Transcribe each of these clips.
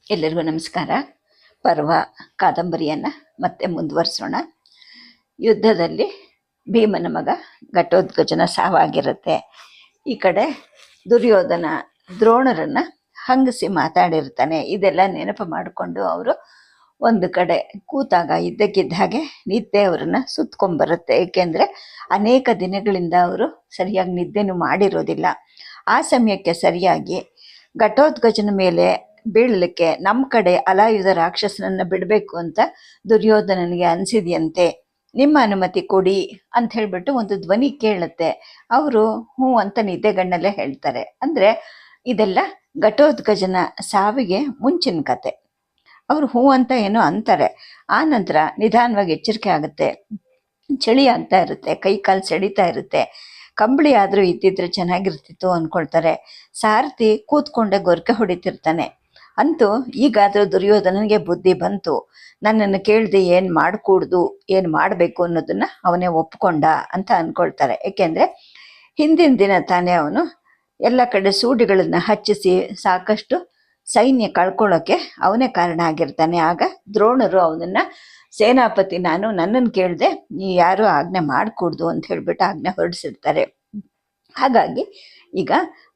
ಎಲ್ಲರಿಗೂ ನಮಸ್ಕಾರ. ಪರ್ವ ಕಾದಂಬರಿಯನ್ನು ಮತ್ತೆ ಮುಂದುವರಿಸೋಣ. ಯುದ್ಧದಲ್ಲಿ ಭೀಮನ ಮಗ ಘಟೋತ್ಕಚನ ಸಾವಾಗಿರುತ್ತೆ. ಈ ಕಡೆ ದುರ್ಯೋಧನ ದ್ರೋಣರನ್ನು ಹಂಗಿಸಿ ಮಾತಾಡಿರ್ತಾನೆ. ಇದೆಲ್ಲ ನೆನಪು ಮಾಡಿಕೊಂಡು ಅವರು ಒಂದು ಕಡೆ ಕೂತಾಗ ಇದ್ದಕ್ಕಿದ್ದ ಹಾಗೆ ನಿದ್ದೆ ಅವರನ್ನು ಸುತ್ಕೊಂಡ್ಬರುತ್ತೆ. ಏಕೆಂದರೆ ಅನೇಕ ದಿನಗಳಿಂದ ಅವರು ಸರಿಯಾಗಿ ನಿದ್ದೆನೂ ಮಾಡಿರೋದಿಲ್ಲ. ಆ ಸಮಯಕ್ಕೆ ಸರಿಯಾಗಿ ಘಟೋತ್ಕಚನ ಮೇಲೆ ಬೀಳಲಿಕ್ಕೆ ನಮ್ಮ ಕಡೆ ಅಲಾಯುಧ ರಾಕ್ಷಸನನ್ನು ಬಿಡಬೇಕು ಅಂತ ದುರ್ಯೋಧನನಿಗೆ ಅನಿಸಿದೆಯಂತೆ. ನಿಮ್ಮ ಅನುಮತಿ ಕೊಡಿ ಅಂತ ಹೇಳಿಬಿಟ್ಟು ಒಂದು ಧ್ವನಿ ಕೇಳುತ್ತೆ. ಅವರು ಹ್ಞೂ ಅಂತ ನಿದ್ದೆಗಣ್ಣಲ್ಲೇ ಹೇಳ್ತಾರೆ. ಅಂದರೆ ಇದೆಲ್ಲ ಘಟೋತ್ಕಚನ ಸಾವಿಗೆ ಮುಂಚಿನ ಕತೆ. ಅವರು ಹ್ಞೂ ಅಂತ ಏನೋ ಅಂತಾರೆ. ಆ ನಂತರ ನಿಧಾನವಾಗಿ ಎಚ್ಚರಿಕೆ ಆಗುತ್ತೆ. ಚಳಿ ಆಗ್ತಾ ಇರುತ್ತೆ, ಕೈ ಕಾಲು ಸೆಳೀತಾ ಇರುತ್ತೆ. ಕಂಬಳಿ ಆದರೂ ಇದ್ದಿದ್ರೆ ಚೆನ್ನಾಗಿರ್ತಿತ್ತು ಅಂದ್ಕೊಳ್ತಾರೆ. ಸಾರಥಿ ಕೂತ್ಕೊಂಡೆ ಗೊರಕೆ ಹೊಡಿತಿರ್ತಾನೆ. ಅಂತೂ ಈಗಾದರೂ ದುರ್ಯೋಧನನಿಗೆ ಬುದ್ಧಿ ಬಂತು. ನನ್ನನ್ನು ಕೇಳ್ದೆ ಏನು ಮಾಡಕೂಡ್ದು, ಏನು ಮಾಡಬೇಕು ಅನ್ನೋದನ್ನು ಅವನೇ ಒಪ್ಕೊಂಡ ಅಂತ ಅಂದ್ಕೊಳ್ತಾರೆ. ಏಕೆಂದರೆ ಹಿಂದಿನ ದಿನ ತಾನೇ ಅವನು ಎಲ್ಲ ಕಡೆ ಸೂಡಿಗಳನ್ನು ಹಚ್ಚಿಸಿ ಸಾಕಷ್ಟು ಸೈನ್ಯ ಕಳ್ಕೊಳ್ಳೋಕ್ಕೆ ಅವನೇ ಕಾರಣ ಆಗಿರ್ತಾನೆ. ಆಗ ದ್ರೋಣರು ಅವನನ್ನು ಸೇನಾಪತಿ, ನನ್ನನ್ನು ಕೇಳದೆ ನೀ ಯಾರೂ ಆಜ್ಞೆ ಮಾಡಿಕೊಡ್ದು ಅಂತ ಹೇಳಿಬಿಟ್ಟು ಆಜ್ಞೆ ಹೊರಡಿಸಿರ್ತಾರೆ. ಹಾಗಾಗಿ ಈಗ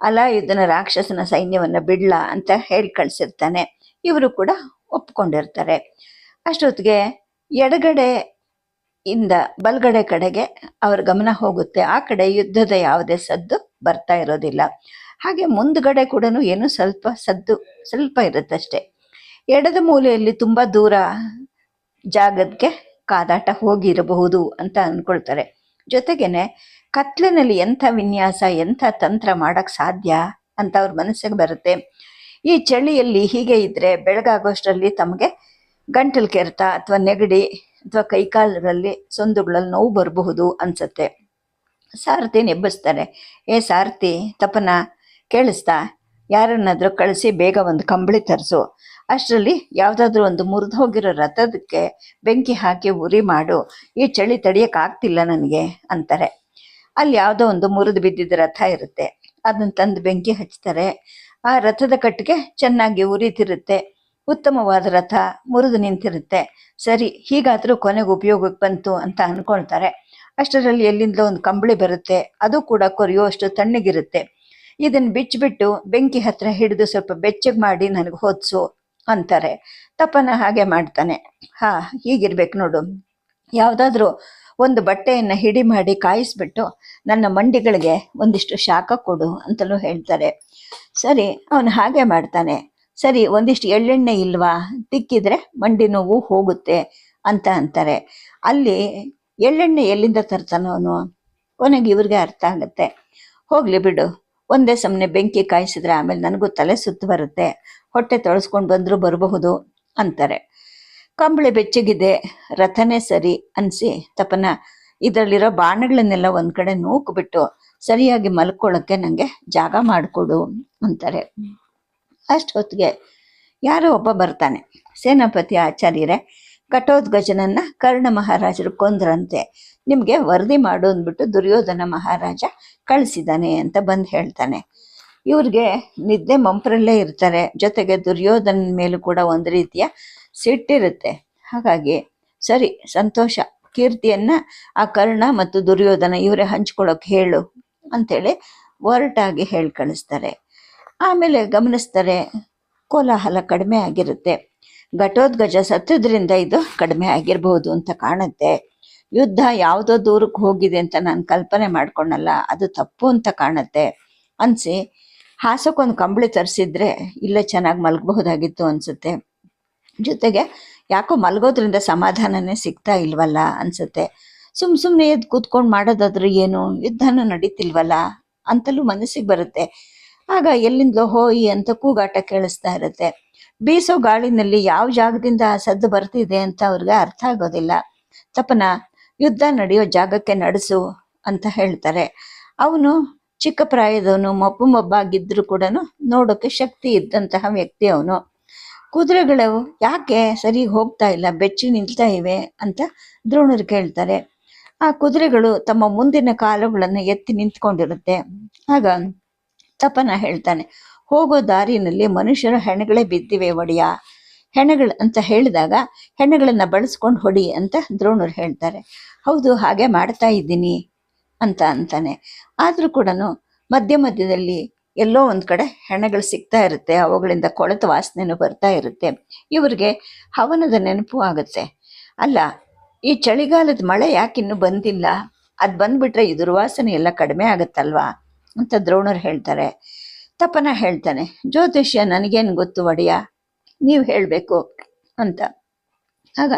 ಅಲಾಯುಧನ ರಾಕ್ಷಸನ ಸೈನ್ಯವನ್ನು ಬಿಡ್ಲ ಅಂತ ಹೇಳಿ ಕಳಿಸಿರ್ತಾನೆ. ಇವರು ಕೂಡ ಒಪ್ಕೊಂಡಿರ್ತಾರೆ. ಅಷ್ಟೊತ್ತಿಗೆ ಎಡಗಡೆ ಇಂದ ಬಲಗಡೆ ಕಡೆಗೆ ಅವ್ರ ಗಮನ ಹೋಗುತ್ತೆ. ಆ ಕಡೆ ಯುದ್ಧದ ಯಾವುದೇ ಸದ್ದು ಬರ್ತಾ ಇರೋದಿಲ್ಲ. ಹಾಗೆ ಮುಂದ್ಗಡೆ ಕೂಡ ಏನೂ ಸ್ವಲ್ಪ ಇರುತ್ತಷ್ಟೆ. ಎಡದ ಮೂಲೆಯಲ್ಲಿ ತುಂಬ ದೂರ ಜಾಗಕ್ಕೆ ಕಾದಾಟ ಹೋಗಿರಬಹುದು ಅಂತ ಅಂದ್ಕೊಳ್ತಾರೆ. ಜೊತೆಗೇನೆ ಕತ್ಲಿನಲ್ಲಿ ಎಂಥ ವಿನ್ಯಾಸ, ಎಂಥ ತಂತ್ರ ಮಾಡೋಕ್ಕೆ ಸಾಧ್ಯ ಅಂತ ಅವ್ರ ಮನಸ್ಸಿಗೆ ಬರುತ್ತೆ. ಈ ಚಳಿಯಲ್ಲಿ ಹೀಗೆ ಇದ್ದರೆ ಬೆಳಗಾಗೋಷ್ಟರಲ್ಲಿ ತಮಗೆ ಗಂಟಲು ಕೆರೆತ ಅಥವಾ ನೆಗಡಿ ಅಥವಾ ಕೈಕಾಲರಲ್ಲಿ ಸೊಂದುಗಳಲ್ಲಿ ನೋವು ಬರಬಹುದು ಅನಿಸುತ್ತೆ. ಸಾರಥಿ ಎಬ್ಬಿಸ್ತಾರೆ. ಏ ಸಾರಥಿ, ತಪನ ಕೇಳಿಸ್ತಾ? ಯಾರನ್ನಾದರೂ ಕಳಿಸಿ ಬೇಗ ಒಂದು ಕಂಬಳಿ ತರಿಸು. ಅಷ್ಟರಲ್ಲಿ ಯಾವುದಾದ್ರೂ ಒಂದು ಮುರಿದು ಹೋಗಿರೋ ರಥದಕ್ಕೆ ಬೆಂಕಿ ಹಾಕಿ ಉರಿ ಮಾಡು. ಈ ಚಳಿ ತಡೆಯೋಕ್ಕಾಗ್ತಿಲ್ಲ ನನಗೆ ಅಂತಾರೆ. ಅಲ್ಲಿ ಯಾವುದೋ ಒಂದು ಮುರಿದು ಬಿದ್ದಿದ್ದ ರಥ ಇರುತ್ತೆ. ಅದನ್ನು ತಂದು ಬೆಂಕಿ ಹಚ್ತಾರೆ. ಆ ರಥದ ಕಟ್ಟಿಗೆ ಚೆನ್ನಾಗಿ ಉರಿತಿರುತ್ತೆ. ಉತ್ತಮವಾದ ರಥ ಮುರಿದು ನಿಂತಿರುತ್ತೆ. ಸರಿ, ಹೀಗಾದರೂ ಕೊನೆಗೆ ಉಪಯೋಗಕ್ಕೆ ಬಂತು ಅಂತ ಅಂದ್ಕೊಳ್ತಾರೆ. ಅಷ್ಟರಲ್ಲಿ ಎಲ್ಲಿಂದಲೋ ಒಂದು ಕಂಬಳಿ ಬರುತ್ತೆ. ಅದು ಕೂಡ ಕೊರಿಯುವಷ್ಟು ತಣ್ಣಗಿರುತ್ತೆ. ಇದನ್ನು ಬಿಚ್ಚಿಬಿಟ್ಟು ಬೆಂಕಿ ಹತ್ರ ಹಿಡಿದು ಸ್ವಲ್ಪ ಬೆಚ್ಚಗೆ ಮಾಡಿ ನನಗೆ ಹೊದಿಸು ಅಂತಾರೆ. ತಪನ ಹಾಗೆ ಮಾಡ್ತಾನೆ. ಹೀಗಿರ್ಬೇಕು ನೋಡು, ಯಾವುದಾದ್ರೂ ಒಂದು ಬಟ್ಟೆಯನ್ನು ಹಿಡಿ ಮಾಡಿ ಕಾಯಿಸ್ಬಿಟ್ಟು ನನ್ನ ಮಂಡಿಗಳಿಗೆ ಒಂದಿಷ್ಟು ಶಾಖ ಕೊಡು ಅಂತಲೂ ಹೇಳ್ತಾರೆ. ಸರಿ, ಅವನು ಹಾಗೆ ಮಾಡ್ತಾನೆ. ಸರಿ, ಒಂದಿಷ್ಟು ಎಳ್ಳೆಣ್ಣೆ ಇಲ್ವಾ, ತಿಕ್ಕಿದ್ರೆ ಮಂಡಿ ನೋವು ಹೋಗುತ್ತೆ ಅಂತ ಅಂತಾರೆ. ಅಲ್ಲಿ ಎಳ್ಳೆಣ್ಣೆ ಎಲ್ಲಿಂದ ತರ್ತಾನೋ ಅವನು? ಕೊನೆಗೆ ಇವ್ರಿಗೆ ಅರ್ಥ ಆಗುತ್ತೆ. ಹೋಗಲಿ ಬಿಡು, ಒಂದೇ ಸಮನೆ ಬೆಂಕಿ ಕಾಯಿಸಿದ್ರೆ ಆಮೇಲೆ ನನಗೂ ತಲೆ ಸುತ್ತು ಬರುತ್ತೆ, ಹೊಟ್ಟೆ ತೊಳಸ್ಕೊಂಡು ಬಂದರೂ ಬರಬಹುದು ಅಂತಾರೆ. ಕಂಬಳಿ ಬೆಚ್ಚಗಿದೆ, ರಥನೇ ಸರಿ ಅನಿಸಿ ತಪನ ಇದರಲ್ಲಿರೋ ಬಾಣಗಳನ್ನೆಲ್ಲ ಒಂದು ಕಡೆ ನೂಕ್ಬಿಟ್ಟು ಸರಿಯಾಗಿ ಮಲ್ಕೊಳ್ಳೋಕ್ಕೆ ನನಗೆ ಜಾಗ ಮಾಡಿಕೊಡು ಅಂತಾರೆ. ಅಷ್ಟು ಹೊತ್ತಿಗೆ ಯಾರೋ ಒಬ್ಬ ಬರ್ತಾನೆ. ಸೇನಾಪತಿ ಆಚಾರ್ಯರೇ, ಘಟೋತ್ಕಚನನ್ನು ಕರ್ಣ ಮಹಾರಾಜರು ಕೊಂದ್ರಂತೆ, ನಿಮಗೆ ವರದಿ ಮಾಡು ಅಂದ್ಬಿಟ್ಟು ದುರ್ಯೋಧನ ಮಹಾರಾಜ ಕಳಿಸಿದ್ದಾನೆ ಅಂತ ಬಂದು ಹೇಳ್ತಾನೆ. ಇವ್ರಿಗೆ ನಿದ್ದೆ ಮಂಪರಲ್ಲೇ ಇರ್ತಾರೆ. ಜೊತೆಗೆ ದುರ್ಯೋಧನ ಮೇಲೂ ಕೂಡ ಒಂದು ರೀತಿಯ ಸಿಟ್ಟಿರುತ್ತೆ. ಹಾಗಾಗಿ ಸರಿ, ಸಂತೋಷ, ಕೀರ್ತಿಯನ್ನು ಆ ಕರ್ಣ ಮತ್ತು ದುರ್ಯೋಧನ ಇವರೇ ಹಂಚ್ಕೊಳ್ಳೋಕೆ ಹೇಳು ಅಂಥೇಳಿ ಒರಟಾಗಿ ಹೇಳಿ ಕಳಿಸ್ತಾರೆ. ಆಮೇಲೆ ಗಮನಿಸ್ತಾರೆ, ಕೋಲಾಹಲ ಕಡಿಮೆ ಆಗಿರುತ್ತೆ. ಘಟೋತ್ಕಚ ಸತ್ತದ್ರಿಂದ ಇದು ಕಡಿಮೆ ಆಗಿರಬಹುದು ಅಂತ ಕಾಣುತ್ತೆ. ಯುದ್ಧ ಯಾವುದೋ ದೂರಕ್ಕೆ ಹೋಗಿದೆ ಅಂತ ನಾನು ಕಲ್ಪನೆ ಮಾಡ್ಕೊಂಡಲ್ಲ, ಅದು ತಪ್ಪು ಅಂತ ಕಾಣುತ್ತೆ ಅನಿಸಿ ಹಾಸಕ್ಕೊಂದು ಕಂಬಳಿ ತರಿಸಿದ್ರೆ ಇಲ್ಲೇ ಚೆನ್ನಾಗಿ ಮಲಗಬಹುದಾಗಿತ್ತು ಅನಿಸುತ್ತೆ. ಜೊತೆಗೆ ಯಾಕೋ ಮಲಗೋದ್ರಿಂದ ಸಮಾಧಾನನೇ ಸಿಗ್ತಾ ಇಲ್ವಲ್ಲ ಅನಿಸುತ್ತೆ. ಸುಮ್ಮನೆ ಎದ್ದು ಕೂತ್ಕೊಂಡು ಮಾಡೋದಾದ್ರೂ ಏನು, ಯುದ್ಧನೂ ನಡೀತಿಲ್ವಲ್ಲ ಅಂತಲೂ ಮನಸ್ಸಿಗೆ ಬರುತ್ತೆ. ಆಗ ಎಲ್ಲಿಂದಲೋ ಹೋಯಿ ಅಂತ ಕೂಗಾಟ ಕೇಳಿಸ್ತಾ ಇರುತ್ತೆ. ಬೀಸೋ ಗಾಳಿನಲ್ಲಿ ಯಾವ ಜಾಗದಿಂದ ಆ ಸದ್ದು ಬರ್ತಿದೆ ಅಂತ ಅವ್ರಿಗೆ ಅರ್ಥ ಆಗೋದಿಲ್ಲ. ತಪನ ಯುದ್ಧ ನಡೆಯೋ ಜಾಗಕ್ಕೆ ನಡೆಸು ಅಂತ ಹೇಳ್ತಾರೆ. ಅವನು ಚಿಕ್ಕ ಪ್ರಾಯದವನು, ಮೊಬ್ಬಾಗಿದ್ದರೂ ಕೂಡ ನೋಡೋಕ್ಕೆ ಶಕ್ತಿ ಇದ್ದಂತಹ ವ್ಯಕ್ತಿ ಅವನು. ಕುದುರೆಗಳು ಯಾಕೆ ಸರಿ ಹೋಗ್ತಾ ಇಲ್ಲ, ಬೆಚ್ಚಿ ನಿಲ್ತಾ ಇವೆ ಅಂತ ದ್ರೋಣರು ಕೇಳ್ತಾರೆ. ಆ ಕುದುರೆಗಳು ತಮ್ಮ ಮುಂದಿನ ಕಾಲುಗಳನ್ನು ಎತ್ತಿ ನಿಂತ್ಕೊಂಡಿರುತ್ತೆ. ಆಗ ತಪನ ಹೇಳ್ತಾನೆ, ಹೋಗೋ ದಾರಿನಲ್ಲಿ ಮನುಷ್ಯರ ಹೆಣಗಳೇ ಬಿದ್ದಿವೆ ಒಡೆಯ. ಹೆಣಗಳು ಅಂತ ಹೇಳಿದಾಗ ಹೆಣಗಳನ್ನು ಬಳಸ್ಕೊಂಡು ಹೊಡಿ ಅಂತ ದ್ರೋಣರು ಹೇಳ್ತಾರೆ. ಹೌದು, ಹಾಗೆ ಮಾಡ್ತಾ ಇದ್ದೀನಿ ಅಂತ ಅಂತಾನೆ. ಆದರೂ ಕೂಡ ಮಧ್ಯ ಮಧ್ಯದಲ್ಲಿ ಎಲ್ಲೋ ಒಂದು ಕಡೆ ಹೆಣಗಳು ಸಿಗ್ತಾ ಇರುತ್ತೆ, ಅವುಗಳಿಂದ ಕೊಳೆತ ವಾಸನೆನೂ ಬರ್ತಾ ಇರುತ್ತೆ. ಇವ್ರಿಗೆ ಹವನದ ನೆನಪು ಆಗುತ್ತೆ. ಅಲ್ಲ, ಈ ಚಳಿಗಾಲದ ಮಳೆ ಯಾಕಿನ್ನೂ ಬಂದಿಲ್ಲ, ಅದು ಬಂದ್ಬಿಟ್ರೆ ಈ ದುರ್ವಾಸನೆ ಎಲ್ಲ ಕಡಿಮೆ ಆಗುತ್ತಲ್ವಾ ಅಂತ ದ್ರೋಣರು ಹೇಳ್ತಾರೆ. ತಪನ ಹೇಳ್ತಾನೆ, ಜ್ಯೋತಿಷ್ಯ ನನಗೇನು ಗೊತ್ತು ಒಡೆಯ, ನೀವು ಹೇಳಬೇಕು ಅಂತ. ಆಗ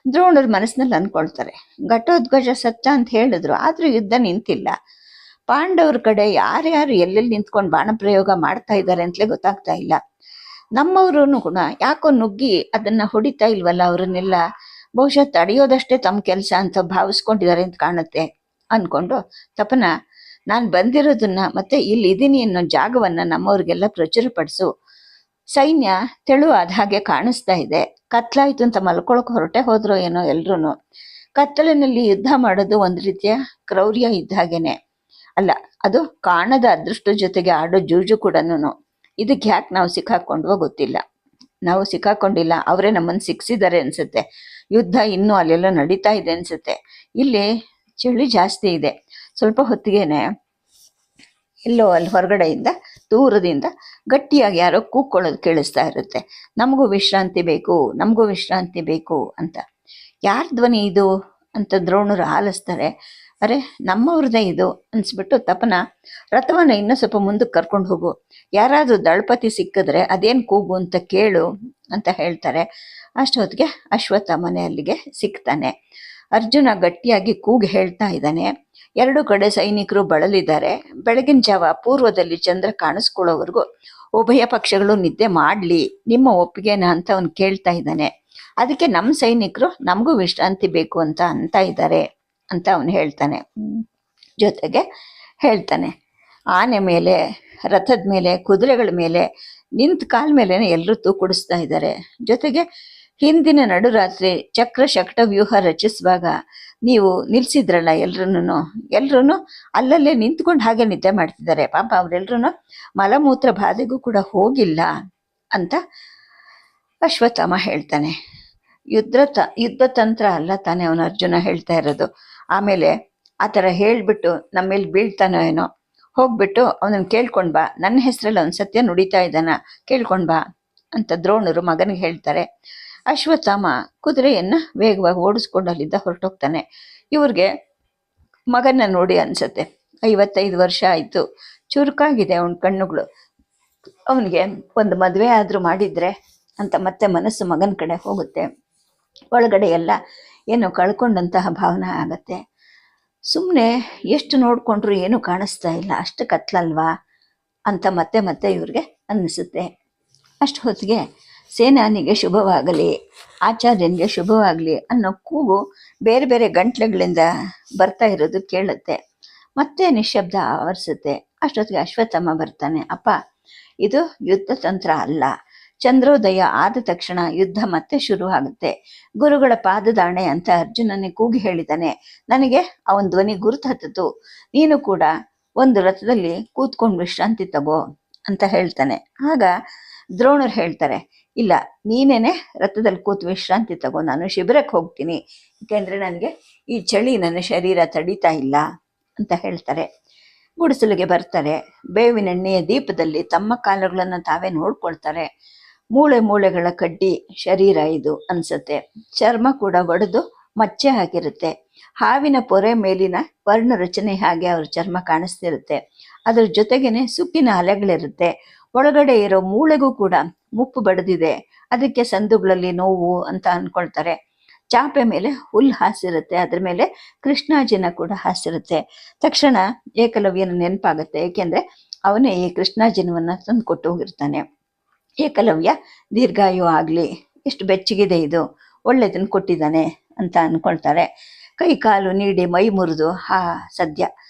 ದ್ರೋಣರು ಮನಸ್ಸಿನಲ್ಲಿ ಅಂದ್ಕೊಳ್ತಾರೆ, ಘಟೋತ್ಕಚ ಸತ್ತ ಅಂತ ಹೇಳಿದ್ರು, ಆದರೂ ಯುದ್ಧ ನಿಂತಿಲ್ಲ. ಪಾಂಡವ್ರ ಕಡೆ ಯಾರ್ಯಾರು ಎಲ್ಲೆಲ್ಲಿ ನಿಂತ್ಕೊಂಡು ಬಾಣ ಪ್ರಯೋಗ ಮಾಡ್ತಾ ಇದ್ದಾರೆ ಅಂತಲೇ ಗೊತ್ತಾಗ್ತಾ ಇಲ್ಲ. ನಮ್ಮವ್ರೂ ಕೂಡ ಯಾಕೋ ನುಗ್ಗಿ ಅದನ್ನು ಹೊಡಿತಾ ಇಲ್ವಲ್ಲ, ಅವ್ರನ್ನೆಲ್ಲ ಬಹುಶಃ ತಡೆಯೋದಷ್ಟೇ ತಮ್ಮ ಕೆಲಸ ಅಂತ ಭಾವಿಸ್ಕೊಂಡಿದ್ದಾರೆ ಅಂತ ಕಾಣುತ್ತೆ ಅಂದ್ಕೊಂಡು, ತಪನ ನಾನು ಬಂದಿರೋದನ್ನ ಮತ್ತೆ ಇಲ್ಲಿ ಇದ್ದೀನಿ ಅನ್ನೋ ಜಾಗವನ್ನು ನಮ್ಮವ್ರಿಗೆಲ್ಲ ಪ್ರಚುರಪಡಿಸು. ಸೈನ್ಯ ತೆಳುವಾದ ಹಾಗೆ ಕಾಣಿಸ್ತಾ ಇದೆ, ಕತ್ಲಾಯ್ತು ಅಂತ ಮಲ್ಕೊಳಕ್ಕೆ ಹೊರಟೆ ಹೋದ್ರೋ ಏನೋ ಎಲ್ರೂ. ಕತ್ತಲಿನಲ್ಲಿ ಯುದ್ಧ ಮಾಡೋದು ಒಂದು ರೀತಿಯ ಕ್ರೌರ್ಯ ಇದ್ದ ಹಾಗೇನೆ. ಅಲ್ಲ, ಅದು ಕಾಣದ ಅದೃಷ್ಟ ಜೊತೆಗೆ ಆಡೋ ಜೂಜು ಕೂಡ. ಇದಕ್ಕೆ ಯಾಕೆ ನಾವು ಸಿಕ್ಕಾಕೊಂಡ್ವೋ ಗೊತ್ತಿಲ್ಲ. ನಾವು ಸಿಕ್ಕಾಕೊಂಡಿಲ್ಲ, ಅವರೇ ನಮ್ಮನ್ನು ಸಿಕ್ಸಿದ್ದಾರೆ ಅನ್ಸುತ್ತೆ. ಯುದ್ಧ ಇನ್ನೂ ಅಲ್ಲೆಲ್ಲ ನಡೀತಾ ಇದೆ ಅನ್ಸುತ್ತೆ. ಇಲ್ಲಿ ಚಳಿ ಜಾಸ್ತಿ ಇದೆ. ಸ್ವಲ್ಪ ಹೊತ್ತಿಗೆನೆ ಎಲ್ಲೋ ಅಲ್ಲಿ ಹೊರಗಡೆಯಿಂದ ದೂರದಿಂದ ಗಟ್ಟಿಯಾಗಿ ಯಾರೋ ಕೂಕ್ಕೊಳ್ಳೋದು ಕೇಳಿಸ್ತಾ ಇರುತ್ತೆ, ನಮಗೂ ವಿಶ್ರಾಂತಿ ಬೇಕು, ನಮಗೂ ವಿಶ್ರಾಂತಿ ಬೇಕು ಅಂತ. ಯಾರ ಧ್ವನಿ ಇದು ಅಂತ ದ್ರೋಣರು ಆಲಿಸ್ತಾರೆ. ಅರೆ, ನಮ್ಮವ್ರದ್ದೇ ಇದು ಅನ್ಸ್ಬಿಟ್ಟು ತಪನ ರಥವನ್ನು ಇನ್ನೂ ಸ್ವಲ್ಪ ಮುಂದಕ್ಕೆ ಕರ್ಕೊಂಡು ಹೋಗು, ಯಾರಾದರೂ ದಳಪತಿ ಸಿಕ್ಕಿದ್ರೆ ಅದೇನು ಕೂಗು ಅಂತ ಕೇಳು ಅಂತ ಹೇಳ್ತಾರೆ. ಅಷ್ಟೊತ್ತಿಗೆ ಅಶ್ವತ್ಥಾಮನೆ ಅಲ್ಲಿಗೆ ಸಿಗ್ತಾನೆ. ಅರ್ಜುನ ಗಟ್ಟಿಯಾಗಿ ಕೂಗಿ ಹೇಳ್ತಾ ಇದ್ದಾನೆ. ಎರಡು ಕಡೆ ಸೈನಿಕರು ಬಳಲಿದ್ದಾರೆ. ಬೆಳಗಿನ ಜಾವ ಪೂರ್ವದಲ್ಲಿ ಚಂದ್ರ ಕಾಣಿಸ್ಕೊಳ್ಳೋವರೆಗೂ ಉಭಯ ಪಕ್ಷಗಳು ನಿದ್ದೆ ಮಾಡಲಿ, ನಿಮ್ಮ ಒಪ್ಪಿಗೆನ ಅಂತ ಅವನು ಕೇಳ್ತಾ ಇದ್ದಾನೆ. ಅದಕ್ಕೆ ನಮ್ಮ ಸೈನಿಕರು ನಮಗೂ ವಿಶ್ರಾಂತಿ ಬೇಕು ಅಂತ ಇದ್ದಾರೆ ಅಂತ ಅವನು ಹೇಳ್ತಾನೆ. ಜೊತೆಗೆ ಹೇಳ್ತಾನೆ, ಆನೆ ಮೇಲೆ, ರಥದ ಮೇಲೆ, ಕುದುರೆಗಳ ಮೇಲೆ ನಿಂತ ಕಾಲ ಮೇಲೆ ಎಲ್ಲರೂ ತೂಕುಡಿಸ್ತಾ ಇದ್ದಾರೆ. ಜೊತೆಗೆ ಹಿಂದಿನ ನಡುರಾತ್ರಿ ಚಕ್ರ ಶಕ್ಟ ವ್ಯೂಹ ರಚಿಸುವಾಗ ನೀವು ನಿಲ್ಸಿದ್ರಲ್ಲ ಎಲ್ರೂ ಅಲ್ಲಲ್ಲೇ ನಿಂತ್ಕೊಂಡು ಹಾಗೆ ನಿದ್ದೆ ಮಾಡ್ತಿದ್ದಾರೆ. ಪಾಪ ಅವರೆಲ್ಲರೂ ಮಲಮೂತ್ರ ಬಾಧೆಗೂ ಕೂಡ ಹೋಗಿಲ್ಲ ಅಂತ ಅಶ್ವತ್ಥಾಮ ಹೇಳ್ತಾನೆ. ಯುದ್ಧ ತಂತ್ರ ಅಲ್ಲ ತಾನೇ ಅವನು ಅರ್ಜುನ ಹೇಳ್ತಾ ಇರೋದು. ಆಮೇಲೆ ಆ ಥರ ಹೇಳಿಬಿಟ್ಟು ನಮ್ಮ ಮೇಲೆ ಬೀಳ್ತಾನೋ ಏನೋ, ಹೋಗ್ಬಿಟ್ಟು ಅವನನ್ನು ಕೇಳ್ಕೊಂಡು ಬಾ, ನನ್ನ ಹೆಸರಲ್ಲಿ ಅವನು ಸತ್ಯ ನುಡಿತಾ ಇದ್ದಾನ, ಕೇಳ್ಕೊಂಡು ಬಾ ಅಂತ ದ್ರೋಣರು ಮಗನಿಗೆ ಹೇಳ್ತಾರೆ. ಅಶ್ವತ್ಥಾಮ ಕುದುರೆಯನ್ನು ವೇಗವಾಗಿ ಓಡಿಸ್ಕೊಂಡು ಅಲ್ಲಿದ್ದ ಹೊರಟೋಗ್ತಾನೆ. ಇವ್ರಿಗೆ ಮಗನ ನೋಡಿ ಅನ್ಸುತ್ತೆ, 55 ವರ್ಷ ಆಯಿತು, ಚುರುಕಾಗಿದೆ ಅವನ ಕಣ್ಣುಗಳು, ಅವನಿಗೆ ಒಂದು ಮದುವೆ ಆದರೂ ಮಾಡಿದರೆ ಅಂತ ಮತ್ತೆ ಮನಸ್ಸು ಮಗನ ಕಡೆ ಹೋಗುತ್ತೆ. ಒಳಗಡೆ ಎಲ್ಲ ಏನೋ ಕಳ್ಕೊಂಡಂತಹ ಭಾವನೆ ಆಗತ್ತೆ. ಸುಮ್ಮನೆ ಎಷ್ಟು ನೋಡಿಕೊಂಡ್ರು ಏನೂ ಕಾಣಿಸ್ತಾ ಇಲ್ಲ, ಅಷ್ಟು ಕತ್ಲಲ್ವಾ ಅಂತ ಮತ್ತೆ ಮತ್ತೆ ಇವ್ರಿಗೆ ಅನ್ನಿಸುತ್ತೆ. ಅಷ್ಟು ಹೊತ್ತಿಗೆ ಸೇನಾನಿಗೆ ಶುಭವಾಗಲಿ, ಆಚಾರ್ಯನಿಗೆ ಶುಭವಾಗಲಿ ಅನ್ನೋ ಕೂಗು ಬೇರೆ ಬೇರೆ ಗಂಟ್ಲೆಗಳಿಂದ ಬರ್ತಾ ಇರೋದು ಕೇಳುತ್ತೆ. ಮತ್ತೆ ನಿಶ್ಶಬ್ದ ಆವರಿಸುತ್ತೆ. ಅಷ್ಟೊತ್ತಿಗೆ ಅಶ್ವತ್ಥಾಮ ಬರ್ತಾನೆ. ಅಪ್ಪ, ಇದು ಯುದ್ಧ ತಂತ್ರ ಅಲ್ಲ. ಚಂದ್ರೋದಯ ಆದ ತಕ್ಷಣ ಯುದ್ಧ ಮತ್ತೆ ಶುರು ಆಗುತ್ತೆ. ಗುರುಗಳ ಪಾದದಾಣೆ ಅಂತ ಅರ್ಜುನನಿಗೆ ಕೂಗಿ ಹೇಳಿದ್ದಾನೆ. ನನಗೆ ಅವನ ಧ್ವನಿ ಗುರುತು ಹತ್ತಿತು. ನೀನು ಕೂಡ ಒಂದು ರಥದಲ್ಲಿ ಕೂತ್ಕೊಂಡು ವಿಶ್ರಾಂತಿ ತಗೋ ಅಂತ ಹೇಳ್ತಾನೆ. ಆಗ ದ್ರೋಣರು ಹೇಳ್ತಾರೆ, ಇಲ್ಲ, ನೀನೇನೆ ರಥದಲ್ಲಿ ಕೂತು ವಿಶ್ರಾಂತಿ ತಗೋ, ನಾನು ಶಿಬಿರಕ್ಕೆ ಹೋಗ್ತೀನಿ, ಯಾಕೆಂದರೆ ನನಗೆ ಈ ಚಳಿ ನನ್ನ ಶರೀರ ತಡೀತಾ ಇಲ್ಲ ಅಂತ ಹೇಳ್ತಾರೆ. ಗುಡಿಸಲಿಗೆ ಬರ್ತಾರೆ. ಬೇವಿನೆಣ್ಣೆಯ ದೀಪದಲ್ಲಿ ತಮ್ಮ ಕಾಲುಗಳನ್ನು ತಾವೇ ನೋಡ್ಕೊಳ್ತಾರೆ. ಮೂಳೆಗಳ ಕಡ್ಡಿ ಶರೀರ ಇದು ಅನ್ಸುತ್ತೆ. ಚರ್ಮ ಕೂಡ ಒಡೆದು ಮಚ್ಚೆ ಆಗಿರುತ್ತೆ. ಹಾವಿನ ಪೊರೆ ಮೇಲಿನ ವರ್ಣ ರಚನೆ ಹಾಗೆ ಅವ್ರ ಚರ್ಮ ಕಾಣಿಸ್ತಿರುತ್ತೆ. ಅದ್ರ ಜೊತೆಗೇನೆ ಸುಕ್ಕಿನ ಅಲೆಗಳಿರುತ್ತೆ. ಒಳಗಡೆ ಇರೋ ಮೂಳೆಗೂ ಕೂಡ ಮುಪ್ಪು ಬಡಿದಿದೆ, ಅದಕ್ಕೆ ಸಂದುಗಳಲ್ಲಿ ನೋವು ಅಂತ ಅಂದ್ಕೊಳ್ತಾರೆ. ಚಾಪೆ ಮೇಲೆ ಹುಲ್ಲು ಹಾಸಿರುತ್ತೆ, ಅದ್ರ ಮೇಲೆ ಕೃಷ್ಣಾಜಿನ ಕೂಡ ಹಾಸಿರುತ್ತೆ. ತಕ್ಷಣ ಏಕಲವ್ಯನ ನೆನಪಾಗುತ್ತೆ, ಏಕೆಂದರೆ ಅವನೇ ಈ ಕೃಷ್ಣಾಜಿನವನ್ನು ತಂದು ಕೊಟ್ಟು ಹೋಗಿರ್ತಾನೆ. ಏಕಲವ್ಯ ದೀರ್ಘಾಯು ಆಗಲಿ, ಎಷ್ಟು ಬೆಚ್ಚಗಿದೆ ಇದು, ಒಳ್ಳೆದನ್ನು ಕೊಟ್ಟಿದ್ದಾನೆ ಅಂತ ಅಂದ್ಕೊಳ್ತಾರೆ. ಕೈ ಕಾಲು ನೀಡಿ ಮೈ ಮುರಿದು ಸದ್ಯ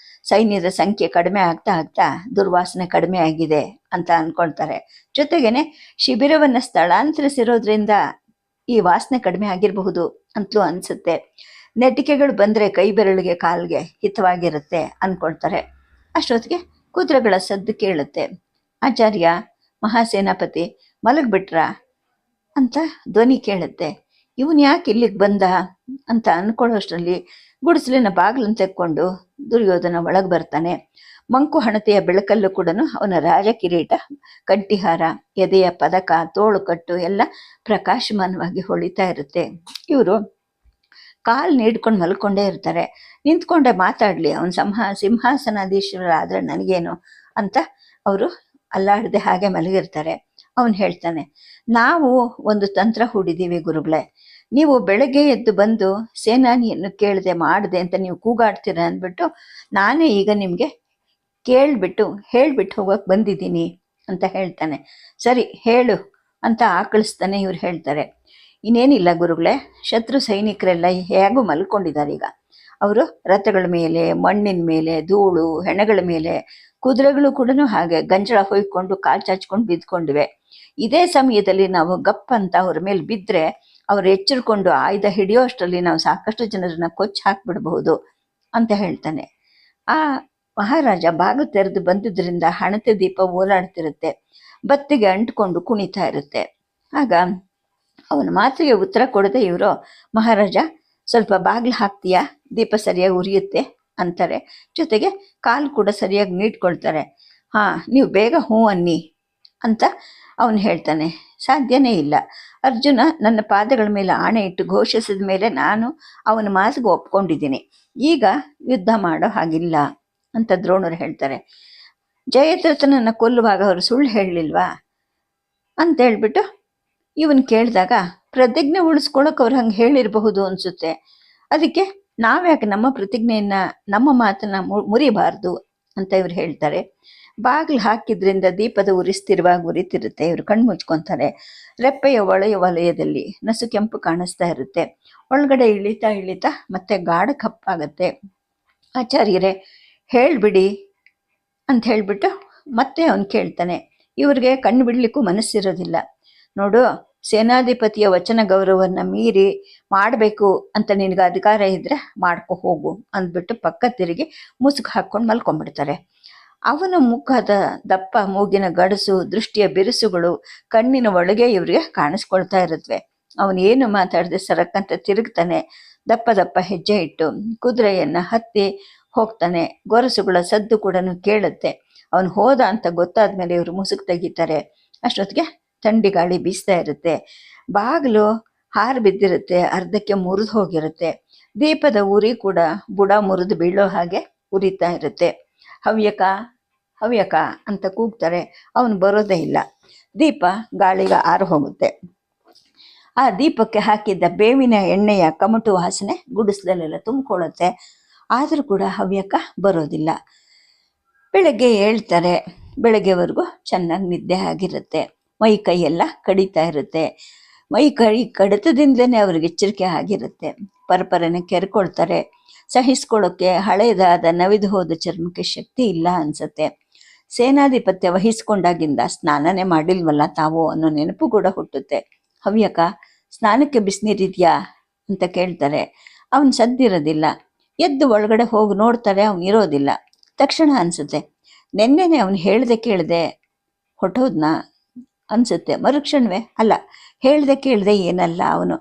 ಸೈನ್ಯದ ಸಂಖ್ಯೆ ಕಡಿಮೆ ಆಗ್ತಾ ದುರ್ವಾಸನೆ ಕಡಿಮೆ ಆಗಿದೆ ಅಂತ ಅಂದ್ಕೊಳ್ತಾರೆ. ಜೊತೆಗೇನೆ ಶಿಬಿರವನ್ನು ಸ್ಥಳಾಂತರಿಸಿರೋದ್ರಿಂದ ಈ ವಾಸನೆ ಕಡಿಮೆ ಆಗಿರಬಹುದು ಅಂತಲೂ ಅನಿಸುತ್ತೆ. ನೆಟಿಕೆಗಳು ಬಂದರೆ ಕೈ ಬೆರಳಿಗೆ ಕಾಲಿಗೆ ಹಿತವಾಗಿರುತ್ತೆ ಅಂದ್ಕೊಳ್ತಾರೆ. ಅಷ್ಟೊತ್ತಿಗೆ ಕುದುರೆಗಳ ಸದ್ದು ಕೇಳುತ್ತೆ. ಆಚಾರ್ಯ ಮಹಾಸೇನಾಪತಿ ಮಲಗ್ಬಿಟ್ರಾ ಅಂತ ಧ್ವನಿ ಕೇಳುತ್ತೆ. ಇವನು ಯಾಕೆ ಇಲ್ಲಿಗೆ ಬಂದ ಅಂತ ಅನ್ಕೊಳ್ಳೋಷ್ಟರಲ್ಲಿ ಗುಡಿಸಲಿನ ಬಾಗಿಲನ್ನು ತೆಕ್ಕೊಂಡು ದುರ್ಯೋಧನ ಒಳಗೆ ಬರ್ತಾನೆ. ಮಂಕು ಹಣತೆಯ ಬೆಳಕಲ್ಲೂ ಕೂಡ ಅವನ ರಾಜ ಕಿರೀಟ, ಕಂಠಿಹಾರ, ಎದೆಯ ಪದಕ, ತೋಳು ಕಟ್ಟು ಎಲ್ಲ ಪ್ರಕಾಶಮಾನವಾಗಿ ಹೊಳಿತಾ ಇರುತ್ತೆ. ಇವರು ಕಾಲು ನೀಡ್ಕೊಂಡು ಮಲ್ಕೊಂಡೇ ಇರ್ತಾರೆ. ನಿಂತ್ಕೊಂಡೆ ಮಾತಾಡಲಿ, ಅವನು ಸಿಂಹಾಸನಾಧೀಶ್ವರ ಆದರೆ ನನಗೇನು ಅಂತ ಅವರು ಅಲ್ಲಾಡದೆ ಹಾಗೆ ಮಲಗಿರ್ತಾರೆ. ಅವನು ಹೇಳ್ತಾನೆ, ನಾವು ಒಂದು ತಂತ್ರ ಹೂಡಿದ್ದೀವಿ ಗುರುಗಳೇ. ನೀವು ಬೆಳಗ್ಗೆ ಎದ್ದು ಬಂದು ಸೇನಾನಿಯನ್ನು ಕೇಳದೆ ಮಾಡಿದೆ ಅಂತ ನೀವು ಕೂಗಾಡ್ತೀರ ಅಂದ್ಬಿಟ್ಟು ನಾನೇ ಈಗ ನಿಮಗೆ ಹೇಳ್ಬಿಟ್ಟು ಹೋಗೋಕೆ ಬಂದಿದ್ದೀನಿ ಅಂತ ಹೇಳ್ತಾನೆ. ಸರಿ ಹೇಳು ಅಂತ ಆಕಳಿಸ್ತಾನೆ. ಇವ್ರು ಹೇಳ್ತಾರೆ, ಇನ್ನೇನಿಲ್ಲ ಗುರುಗಳೇ, ಶತ್ರು ಸೈನಿಕರೆಲ್ಲ ಹೇಗೂ ಮಲ್ಕೊಂಡಿದ್ದಾರೆ. ಈಗ ಅವರು ರಥಗಳ ಮೇಲೆ, ಮಣ್ಣಿನ ಮೇಲೆ, ಧೂಳು ಹೆಣಗಳ ಮೇಲೆ, ಕುದುರೆಗಳು ಕೂಡ ಹಾಗೆ ಗಂಜಳ ಹೊಯ್ಕೊಂಡು ಕಾಲು ಚಾಚ್ಕೊಂಡು ಬಿದ್ಕೊಂಡಿವೆ. ಇದೇ ಸಮಯದಲ್ಲಿ ನಾವು ಗಪ್ ಅಂತ ಅವ್ರ ಮೇಲೆ ಬಿದ್ದರೆ ಅವ್ರು ಎಚ್ಚರಿಕೊಂಡು ಆಯುಧ ಹಿಡಿಯೋ ಅಷ್ಟರಲ್ಲಿ ನಾವು ಸಾಕಷ್ಟು ಜನರನ್ನ ಕೊಚ್ಚಿ ಹಾಕ್ಬಿಡ್ಬಹುದು ಅಂತ ಹೇಳ್ತಾನೆ. ಆ ಮಹಾರಾಜ ಬಾಗಿಲು ತೆರೆದು ಬಂದಿದ್ದರಿಂದ ಹಣತೆ ದೀಪ ಓಲಾಡ್ತಿರುತ್ತೆ, ಬತ್ತಿಗೆ ಅಂಟ್ಕೊಂಡು ಕುಣಿತಾ ಇರುತ್ತೆ. ಆಗ ಅವನ ಮಾತಿಗೆ ಉತ್ತರ ಕೊಡದೆ ಇವರು, ಮಹಾರಾಜ ಸ್ವಲ್ಪ ಬಾಗಿಲು ಹಾಕ್ತೀಯಾ, ದೀಪ ಸರಿಯಾಗಿ ಉರಿಯುತ್ತೆ ಅಂತಾರೆ. ಜೊತೆಗೆ ಕಾಲು ಕೂಡ ಸರಿಯಾಗಿ ನೀಡ್ಕೊಳ್ತಾರೆ. ನೀವು ಬೇಗ ಹ್ಞೂ ಅನ್ನಿ ಅಂತ ಅವನು ಹೇಳ್ತಾನೆ. ಸಾಧ್ಯನೇ ಇಲ್ಲ, ಅರ್ಜುನ ನನ್ನ ಪಾದಗಳ ಮೇಲೆ ಆಣೆ ಇಟ್ಟು ಘೋಷಿಸಿದ ಮೇಲೆ ನಾನು ಅವನ ಮಾತಿಗೆ ಒಪ್ಕೊಂಡಿದ್ದೀನಿ. ಈಗ ಯುದ್ಧ ಮಾಡೋ ಹಾಗಿಲ್ಲ ಅಂತ ದ್ರೋಣರು ಹೇಳ್ತಾರೆ. ಜಯದ್ರಥನನ್ನು ಕೊಲ್ಲುವಾಗ ಅವರು ಸುಳ್ಳು ಹೇಳಲಿಲ್ವಾ ಅಂತ ಹೇಳ್ಬಿಟ್ಟು ಇವನು ಕೇಳಿದಾಗ, ಪ್ರತಿಜ್ಞೆ ಉಳಿಸ್ಕೊಳ್ಳೋಕೆ ಅವ್ರು ಹಂಗೆ ಹೇಳಿರಬಹುದು ಅನಿಸುತ್ತೆ. ಅದಕ್ಕೆ ನಾವ್ಯಾಕೆ ನಮ್ಮ ಪ್ರತಿಜ್ಞೆಯನ್ನು, ನಮ್ಮ ಮಾತನ್ನು ಮುರಿಬಾರ್ದು ಅಂತ ಇವ್ರು ಹೇಳ್ತಾರೆ. ಬಾಗಿಲು ಹಾಕಿದ್ರಿಂದ ದೀಪದ ಉರಿಸ್ತಿರುವಾಗ ಉರಿತಿರುತ್ತೆ. ಇವರು ಕಣ್ಣು ಮುಚ್ಕೊತಾರೆ. ರೆಪ್ಪೆಯ ಒಳೆಯ ವಲಯದಲ್ಲಿ ನಸು ಕೆಂಪು ಕಾಣಿಸ್ತಾ ಇರುತ್ತೆ. ಒಳಗಡೆ ಇಳಿತಾ ಮತ್ತೆ ಗಾಢ ಕಪ್ಪಾಗತ್ತೆ. ಆಚಾರ್ಯರೇ ಹೇಳ್ಬಿಡಿ ಅಂತ ಹೇಳ್ಬಿಟ್ಟು ಮತ್ತೆ ಅವನು ಕೇಳ್ತಾನೆ. ಇವ್ರಿಗೆ ಕಣ್ಣು ಬಿಡ್ಲಿಕ್ಕೂ ಮನಸ್ಸಿರೋದಿಲ್ಲ. ನೋಡು, ಸೇನಾಧಿಪತಿಯ ವಚನ ಗೌರವವನ್ನು ಮೀರಿ ಮಾಡಬೇಕು ಅಂತ ನಿನಗೆ ಅಧಿಕಾರ ಇದ್ದರೆ ಮಾಡ್ಕೊ ಹೋಗು ಅಂದ್ಬಿಟ್ಟು ಪಕ್ಕ ತಿರುಗಿ ಮುಸುಕು ಹಾಕ್ಕೊಂಡು ಮಲ್ಕೊಂಡ್ಬಿಡ್ತಾರೆ. ಅವನ ಮುಖದ ದಪ್ಪ ಮೂಗಿನ ಗಡಸು, ದೃಷ್ಟಿಯ ಬಿರುಸುಗಳು ಕಣ್ಣಿನ ಒಳಗೆ ಇವರಿಗೆ ಕಾಣಿಸ್ಕೊಳ್ತಾ ಇರುತ್ತವೆ. ಅವನು ಏನು ಮಾತಾಡದೆ ಸರಕ್ಕಂತ ತಿರುಗ್ತಾನೆ. ದಪ್ಪ ಹೆಜ್ಜೆ ಇಟ್ಟು ಕುದುರೆಯನ್ನು ಹತ್ತಿ ಹೋಗ್ತಾನೆ. ಗೊರಸುಗಳ ಸದ್ದು ಕೂಡ ಕೇಳುತ್ತೆ. ಅವನು ಹೋದ ಅಂತ ಗೊತ್ತಾದ ಮೇಲೆ ಇವರು ಮುಸುಕು ತೆಗಿತಾರೆ. ಅಷ್ಟೊತ್ತಿಗೆ ಥಂಡಿ ಗಾಳಿ ಬೀಸ್ತಾ ಇರುತ್ತೆ. ಬಾಗಿಲು ಹಾರು ಬಿದ್ದಿರುತ್ತೆ, ಅರ್ಧಕ್ಕೆ ಮುರಿದು ಹೋಗಿರುತ್ತೆ. ದೀಪದ ಉರಿ ಕೂಡ ಬುಡ ಮುರಿದು ಬೀಳೋ ಹಾಗೆ ಉರಿತಾ ಇರುತ್ತೆ. ಹವ್ಯಕ ಅಂತ ಕೂಗ್ತಾರೆ. ಅವನು ಬರೋದೇ ಇಲ್ಲ. ದೀಪ ಗಾಳಿಗೆ ಆರು ಹೋಗುತ್ತೆ. ಆ ದೀಪಕ್ಕೆ ಹಾಕಿದ್ದ ಬೇವಿನ ಎಣ್ಣೆಯ ಕಮಟು ವಾಸನೆ ಗುಡಿಸ್ದಲ್ಲೆಲ್ಲ ತುಂಬಿಕೊಳ್ಳುತ್ತೆ. ಆದರೂ ಕೂಡ ಹವ್ಯಕ ಬರೋದಿಲ್ಲ. ಬೆಳಗ್ಗೆ ಹೇಳ್ತಾರೆ. ಬೆಳಗ್ಗೆವರೆಗೂ ಚೆನ್ನಾಗಿ ನಿದ್ದೆ ಆಗಿರುತ್ತೆ. ಮೈ ಕೈಯೆಲ್ಲ ಕಡಿತಾ ಇರುತ್ತೆ. ಮೈ ಕೈ ಕಡಿತದಿಂದಲೇ ಅವ್ರಿಗೆ ಎಚ್ಚರಿಕೆ ಆಗಿರುತ್ತೆ. ಪರಪರನೆ ಕೆರ್ಕೊಳ್ತಾರೆ. ಸಹಿಸ್ಕೊಳ್ಳೋಕ್ಕೆ ಹಳೆಯದಾದ ನವಿದು ಹೋದ ಚರ್ಮಕ್ಕೆ ಶಕ್ತಿ ಇಲ್ಲ ಅನ್ಸುತ್ತೆ. ಸೇನಾಧಿಪತ್ಯ ವಹಿಸ್ಕೊಂಡಾಗಿಂದ ಸ್ನಾನನೇ ಮಾಡಿಲ್ವಲ್ಲ ತಾವು ಅನ್ನೋ ನೆನಪು ಕೂಡ ಹುಟ್ಟುತ್ತೆ. ಹವ್ಯಕ, ಸ್ನಾನಕ್ಕೆ ಬಿಸಿನೀರಿದೆಯಾ ಅಂತ ಕೇಳ್ತಾರೆ. ಅವನು ಸದ್ದಿರೋದಿಲ್ಲ. ಎದ್ದು ಒಳಗಡೆ ಹೋಗಿ ನೋಡ್ತಾರೆ, ಅವನಿರೋದಿಲ್ಲ. ತಕ್ಷಣ ಅನಿಸುತ್ತೆ, ನೆನ್ನೆನೆ ಅವನು ಹೇಳ್ದೆ ಕೇಳದೆ ಹೊಟ್ಟೋದ್ನ ಅನಿಸುತ್ತೆ. ಮರುಕ್ಷಣವೇ, ಅಲ್ಲ, ಹೇಳ್ದೆ ಕೇಳದೆ ಏನಲ್ಲ, ಅವನು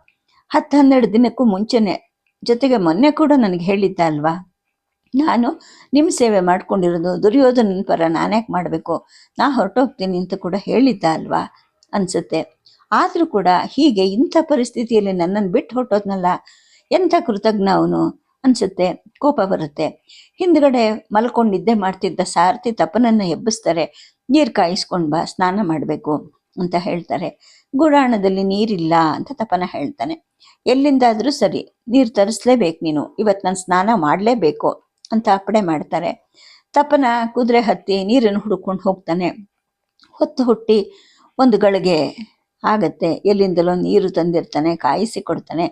10-12 ದಿನಕ್ಕೂ ಮುಂಚೆನೆ, ಜೊತೆಗೆ ಮೊನ್ನೆ ಕೂಡ ನನಗೆ ಹೇಳಿದ್ದ ಅಲ್ವಾ, ನಾನು ನಿಮ್ಮ ಸೇವೆ ಮಾಡ್ಕೊಂಡಿರೋದು, ದುರ್ಯೋಧನನ ಪರ ನಾನ್ಯಾಕೆ ಮಾಡಬೇಕು, ನಾ ಹೊರಟೋಗ್ತೀನಿ ಅಂತ ಕೂಡ ಹೇಳಿದ್ದ ಅಲ್ವಾ ಅನಿಸುತ್ತೆ. ಆದರೂ ಕೂಡ ಹೀಗೆ ಇಂಥ ಪರಿಸ್ಥಿತಿಯಲ್ಲಿ ನನ್ನನ್ನು ಬಿಟ್ಟು ಹೊರಟೋದ್ನಲ್ಲ, ಎಂಥ ಕೃತಜ್ಞ ಅವನು ಅನಿಸುತ್ತೆ. ಕೋಪ ಬರುತ್ತೆ. ಹಿಂದ್ಗಡೆ ಮಲ್ಕೊಂಡು ನಿದ್ದೆ ಮಾಡ್ತಿದ್ದ ಸಾರಥಿ ತಪನನ್ನು ಎಬ್ಬಿಸ್ತಾರೆ. ನೀರು ಕಾಯಿಸ್ಕೊಂಡು ಬಾ, ಸ್ನಾನ ಮಾಡಬೇಕು ಅಂತ ಹೇಳ್ತಾರೆ. ಗುಡಾಣದಲ್ಲಿ ನೀರಿಲ್ಲ ಅಂತ ತಪನ ಹೇಳ್ತಾನೆ. ಎಲ್ಲಿಂದಾದರೂ ಸರಿ, ನೀರು ತರಿಸ್ಲೇಬೇಕು ನೀನು, ಇವತ್ತು ನಾನು ಸ್ನಾನ ಮಾಡಲೇಬೇಕು ಅಂತ ಅಪ್ಪಣೆ ಮಾಡ್ತಾರೆ. ತಪನ ಕುದುರೆ ಹತ್ತಿ ನೀರನ್ನು ಹುಡುಕೊಂಡು ಹೋಗ್ತಾನೆ. ಹೊತ್ತು ಹುಟ್ಟಿ ಒಂದು ಗಳಿಗೆ ಆಗತ್ತೆ. ಎಲ್ಲಿಂದಲೋ ನೀರು ತಂದಿರ್ತಾನೆ, ಕಾಯಿಸಿ ಕೊಡ್ತಾನೆ.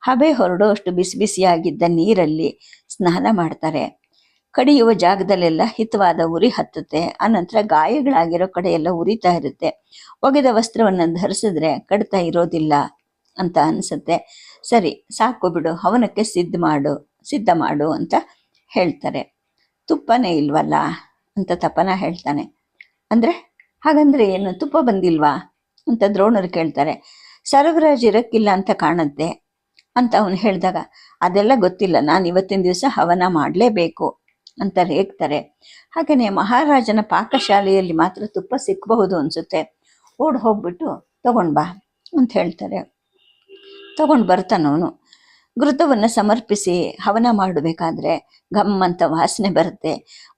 ಹಬೆ ಹೊರಡೋ ಅಷ್ಟು ಬಿಸಿ ಬಿಸಿಯಾಗಿದ್ದ ನೀರಲ್ಲಿ ಸ್ನಾನ ಮಾಡ್ತಾರೆ. ಕಡಿಯುವ ಜಾಗದಲ್ಲೆಲ್ಲ ಹಿತವಾದ ಉರಿ ಹತ್ತುತ್ತೆ. ಆನಂತರ ಗಾಯಗಳಾಗಿರೋ ಕಡೆ ಎಲ್ಲ ಉರಿತಾ ಇರುತ್ತೆ. ಒಗೆದ ವಸ್ತ್ರವನ್ನು ಧರಿಸಿದ್ರೆ ಕಡಿತ ಇರೋದಿಲ್ಲ ಅಂತ ಅನಿಸುತ್ತೆ. ಸರಿ ಸಾಕು ಬಿಡು, ಹವನಕ್ಕೆ ಸಿದ್ಧ ಮಾಡು ಅಂತ ಹೇಳ್ತಾರೆ. ತುಪ್ಪನೇ ಇಲ್ವಲ್ಲ ಅಂತ ತಪನ ಹೇಳ್ತಾನೆ. ಅಂದರೆ ಹಾಗಂದ್ರೆ ಏನು, ತುಪ್ಪ ಬಂದಿಲ್ವಾ ಅಂತ ದ್ರೋಣರು ಕೇಳ್ತಾರೆ. ಸರಬರಾಜು ಇರಕ್ಕಿಲ್ಲ ಅಂತ ಕಾಣುತ್ತೆ ಅಂತ ಅವನು ಹೇಳಿದಾಗ, ಅದೆಲ್ಲ ಗೊತ್ತಿಲ್ಲ, ನಾನು ಇವತ್ತಿನ ದಿವಸ ಹವನ ಮಾಡಲೇಬೇಕು ಅಂತ ರೇಗ್ತಾರೆ. ಹಾಗೆಯೇ ಮಹಾರಾಜನ ಪಾಕಶಾಲೆಯಲ್ಲಿ ಮಾತ್ರ ತುಪ್ಪ ಸಿಕ್ಕಬಹುದು ಅನಿಸುತ್ತೆ. ಓಡ್ ಹೋಗ್ಬಿಟ್ಟು ತಗೊಂಡು ಬಾ ಅಂತ ಹೇಳ್ತಾರೆ. ತಗೊಂಡು ಬರ್ತಾನವನು. ಘೃತವನ್ನು ಸಮರ್ಪಿಸಿ ಹವನ ಮಾಡಬೇಕಾದ್ರೆ ಘಮ್ ಅಂತ ವಾಸನೆ ಬರುತ್ತೆ.